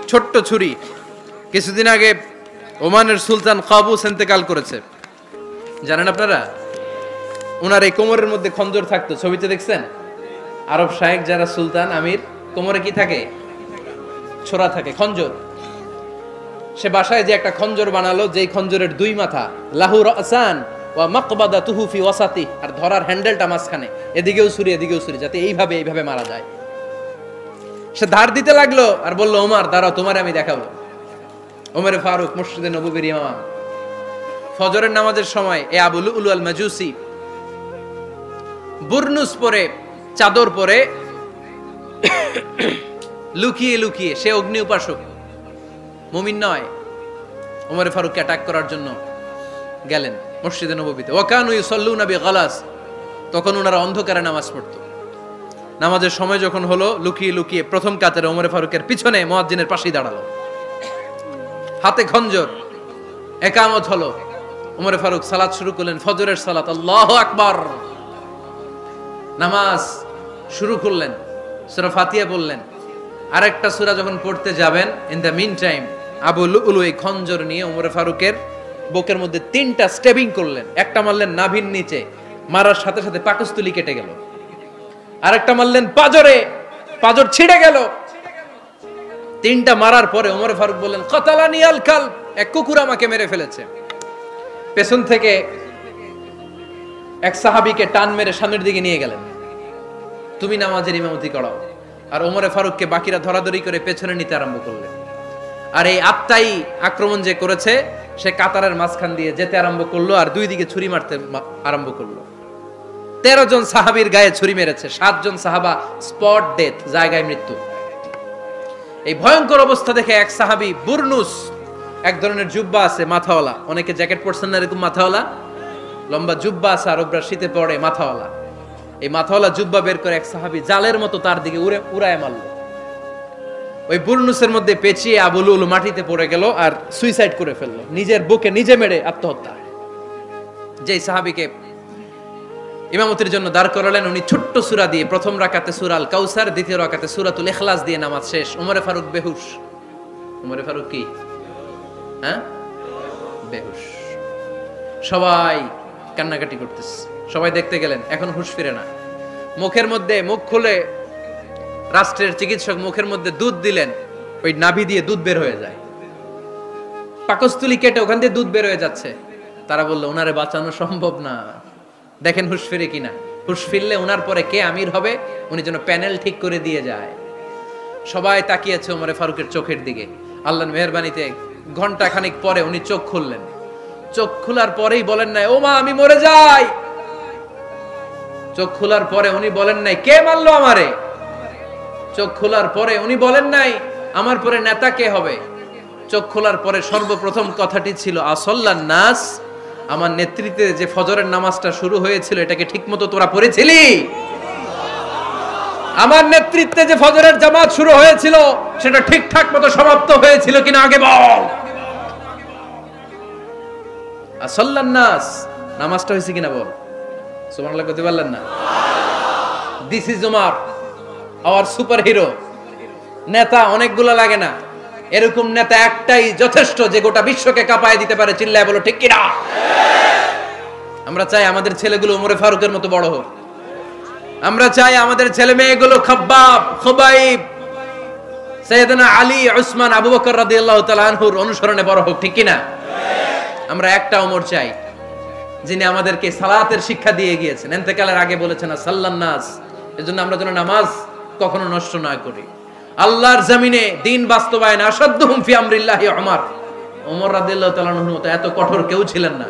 ছোট্ট ছুরি। কিছুদিন আগে ওমানের সুলতান কাবুস ইন্তেকাল করেছে, জানেন আপনারা? ওনার এই কোমরের মধ্যে খঞ্জর থাকতো, ছবিতে দেখছেন? আরব শায়েখ যারা সুলতান আমির, কোমরে কি থাকে? ছোরা থাকে, খঞ্জর। সে বাসায় যে একটা খঞ্জর বানালো, যেই খঞ্জরের 2 মাথা, লাহু রাসান ওয়া মাকবাদাতুহু ফি ওয়াসাতি, আর ধরার হ্যান্ডেলটা মাঝখানে, এদিকেও ছুরি এদিকেও ছুরি, যাতে এইভাবে মারা যায়। সে ধার দিতে লাগলো আর বলল, ওমর দাঁড়াও, তোমারে আমি দেখাবো। ওমর ফারুক মসজিদে নববীর ইমাম, ফজরের নামাজের সময় এ আবু লুলু আল মাজুসি বুরনুস পরে, চাদর পরে, লুকিয়ে লুকিয়ে, সে অগ্নি উপাসক, মুমিন নয়। ওমর ফারুককে অ্যাটাক করার জন্য গেলেন মসজিদে নববীতে। ওয়াকানু ইউসাল্লুনা বিগালাস, তখন ওনারা অন্ধকারে নামাজ পড়তো। নামাজের সময় যখন হলো, লুকিয়ে লুকিয়ে প্রথম কাতারে ওমর ফারুকের পিছনে মুয়াজ্জিনের পাশেই দাঁড়ালো, হাতে খঞ্জর। ইকামত হলো, ওমর ফারুক সালাত শুরু করলেন, ফজরের সালাত। আল্লাহু আকবার। নামাজ শুরু করলেন, সূরা ফাতিহা বললেন। আরেকটা সূরা যখন পড়তে যাবেন, in the meantime Abu Lulu এই খঞ্জর নিয়ে ওমর ফারুকের বুকের মধ্যে 3টা স্টেবিং করলেন। একটা মারলেন নাভির নিচে, মারার সাথে সাথে পাকস্থলী কেটে গেল। আরেকটা মারলেন পাজরে, পাজর ছিঁড়ে গেল। 3টা মারার পরে ওমর ফারুক বললেন, কাতালানি আল কালব, এক কুকুর আমাকে মেরে ফেলেছে। পেছন থেকে এক সাহাবীকে টান মেরে সামনের দিকে নিয়ে গেলেন, তুমি নামাজের ইমামতি করাও। আর ওমরে ফারুককে বাকিরা ধরাধরি করে পেছনে নিতে আরম্ভ করলেন। আর এই আত্মাই আক্রমণ যে করেছে, সে কাতারের মাঝখান দিয়ে যেতে আরম্ভ করলো আর দুই দিকে ছুরি মারতে আরম্ভ করলো। 13 জন সাহাবীর গায়ে ছুরি মেরেছে, 7 জন সাহাবা স্পট ডেথ, জায়গায় মৃত্যু। এই ভয়ঙ্কর অবস্থা দেখে এক সাহাবী বুরনুস, এক ধরনের জুব্বা আছে মাথাওয়ালা, অনেকে জ্যাকেট পরছেন না এরকম মাথাওয়ালা, লম্বা জুব্বা আছে আর ওপরে শীতে পড়ে মাথাওয়ালা, এই মাথাওয়ালা জুব্বা বের করে এক সাহাবী জালের মতো তার দিকে উড়ায় মারল। ওই বুরনুসের মধ্যে পেঁচিয়ে আবু লুলু মাটিতে পড়ে গেল আর সুইসাইড করে ফেললো, নিজের বুকে নিজে মেরে আত্মহত্যা। যেই সাহাবীকে ইমামতির জন্য দাঁড় করালেন, উনি ছোট্ট সূরা দিয়ে প্রথম রাকাতে সূরা আল কাউসার, দ্বিতীয় রাকাতে সূরাতুল ইখলাস দিয়ে নামাজ শেষ। ওমরে ফারুক বেহুশ। ওমরে ফারুক কি বেহুশ। সবাই কান্নাকাটি করতেছে, সবাই দেখতে গেলেন, এখন হুঁশ ফিরে না। মুখের মধ্যে মুখ খুলে রাষ্ট্রের চিকিৎসক মুখের মধ্যে দুধ দিলেন, ওই নাভি দিয়ে দুধ বের হয়ে যায়, পাকস্থলী কেটে ওখান দিয়ে দুধ বের হয়ে যাচ্ছে। তারা বললো ওনারে বাঁচানো সম্ভব না, দেখেন হুঁশ ফিরে কিনা। হুঁশ ফিরলে ওনার পরে কে আমির হবে, উনি যেন প্যানেল ঠিক করে দিয়ে যায়। সবাই তাকিয়েছে ওমরে ফারুকের চোখের দিকে। আল্লাহর মেহেরবানিতে ঘন্টা খানিক পরে উনি চোখ খুললেন। চোখ খোলার পরেই বলেন নাই ও মা আমি মরে যাই। চোখ খোলার পরে উনি বলেন নাই কে মারলো আমারে। চোখ খোলার পরে উনি বলেন নাই আমার পরে নেতা কে হবে। চোখ খোলার পরে সর্বপ্রথম কথাটি ছিল আসল্লান নাস, আমার নেতৃত্বে যে ফজরের নামাজটা শুরু হয়েছিল এটাকে ঠিকমতো তোরা পড়েছিলি? আমার নেতৃত্বে যে ফজরের জামাত শুরু হয়েছিল সেটা ঠিকঠাক মতো সমাপ্ত হয়েছিল কিনা আগে বল। আসল্লান নাস, নামাজটা হয়েছে কিনা বল। সুবহানাল্লাহ কইতে পারলেন না? This is Umar, hour super hero. নেতা অনেকগুলো লাগে না, এরকম নেতা একটাই যথেষ্ট যে গোটা বিশ্বকে কাঁপায় দিতে পারে। চিল্লায় বলো ঠিক কিনা? আমরা চাই আমাদের ছেলেগুলো ওমরে ফারুকের মতো বড় হোক। আমরা চাই আমাদের ছেলে মেয়েগুলো খাব্বাব, খুবাইব, সাইয়েদনা আলী, উসমান, আবু বকর রাদিয়াল্লাহু তাআলা আনহুর অনুসরণে বড় হোক, ঠিক কিনা? আমরা একটা ওমর চাই যিনি আমাদেরকে সালাতের শিক্ষা দিয়ে গিয়েছেন, ইন্তেকালের আগে বলেছেন সাল্লান নাস। এজন্য আমরা যেন নামাজ কখনো নষ্ট না করি। আল্লাহর জমিনে দিন বাস্তবায়ন আসাদ্দুহুম ফি আমরিল্লাহি ওমর রাদিয়াল্লাহু তাআলা আনহুর মতো এত কঠোর কেউ ছিলেন না।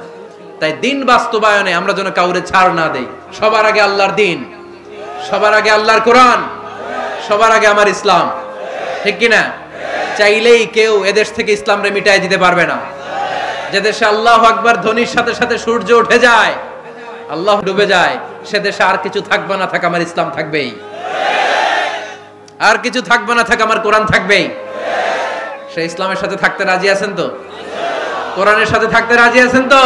তাই দিন বাস্তবায়নে আমরা যেন কাউরে ছাড় না দেই। সবার আগে আল্লাহর দিন, সবার আগে আল্লাহর কোরআন, সবার আগে আমার ইসলাম, ঠিক কিনা? চাইলেই কেউ এদেশ থেকে ইসলামরে মিটাই দিতে পারবে না। যে দেশে আল্লাহু আকবার ধ্বনির সাথে সাথে সূর্য উঠে যায়, আল্লাহ ডুবে যায়, সে দেশে আর কিছু থাকবে না থাক আমার ইসলাম থাকবেই, আর কিছু থাকবে না থাক আমার কোরআন থাকবেই। সে ইসলামের সাথে থাকতে রাজি আছেন তো? কোরআনের সাথে থাকতে রাজি আছেন তো?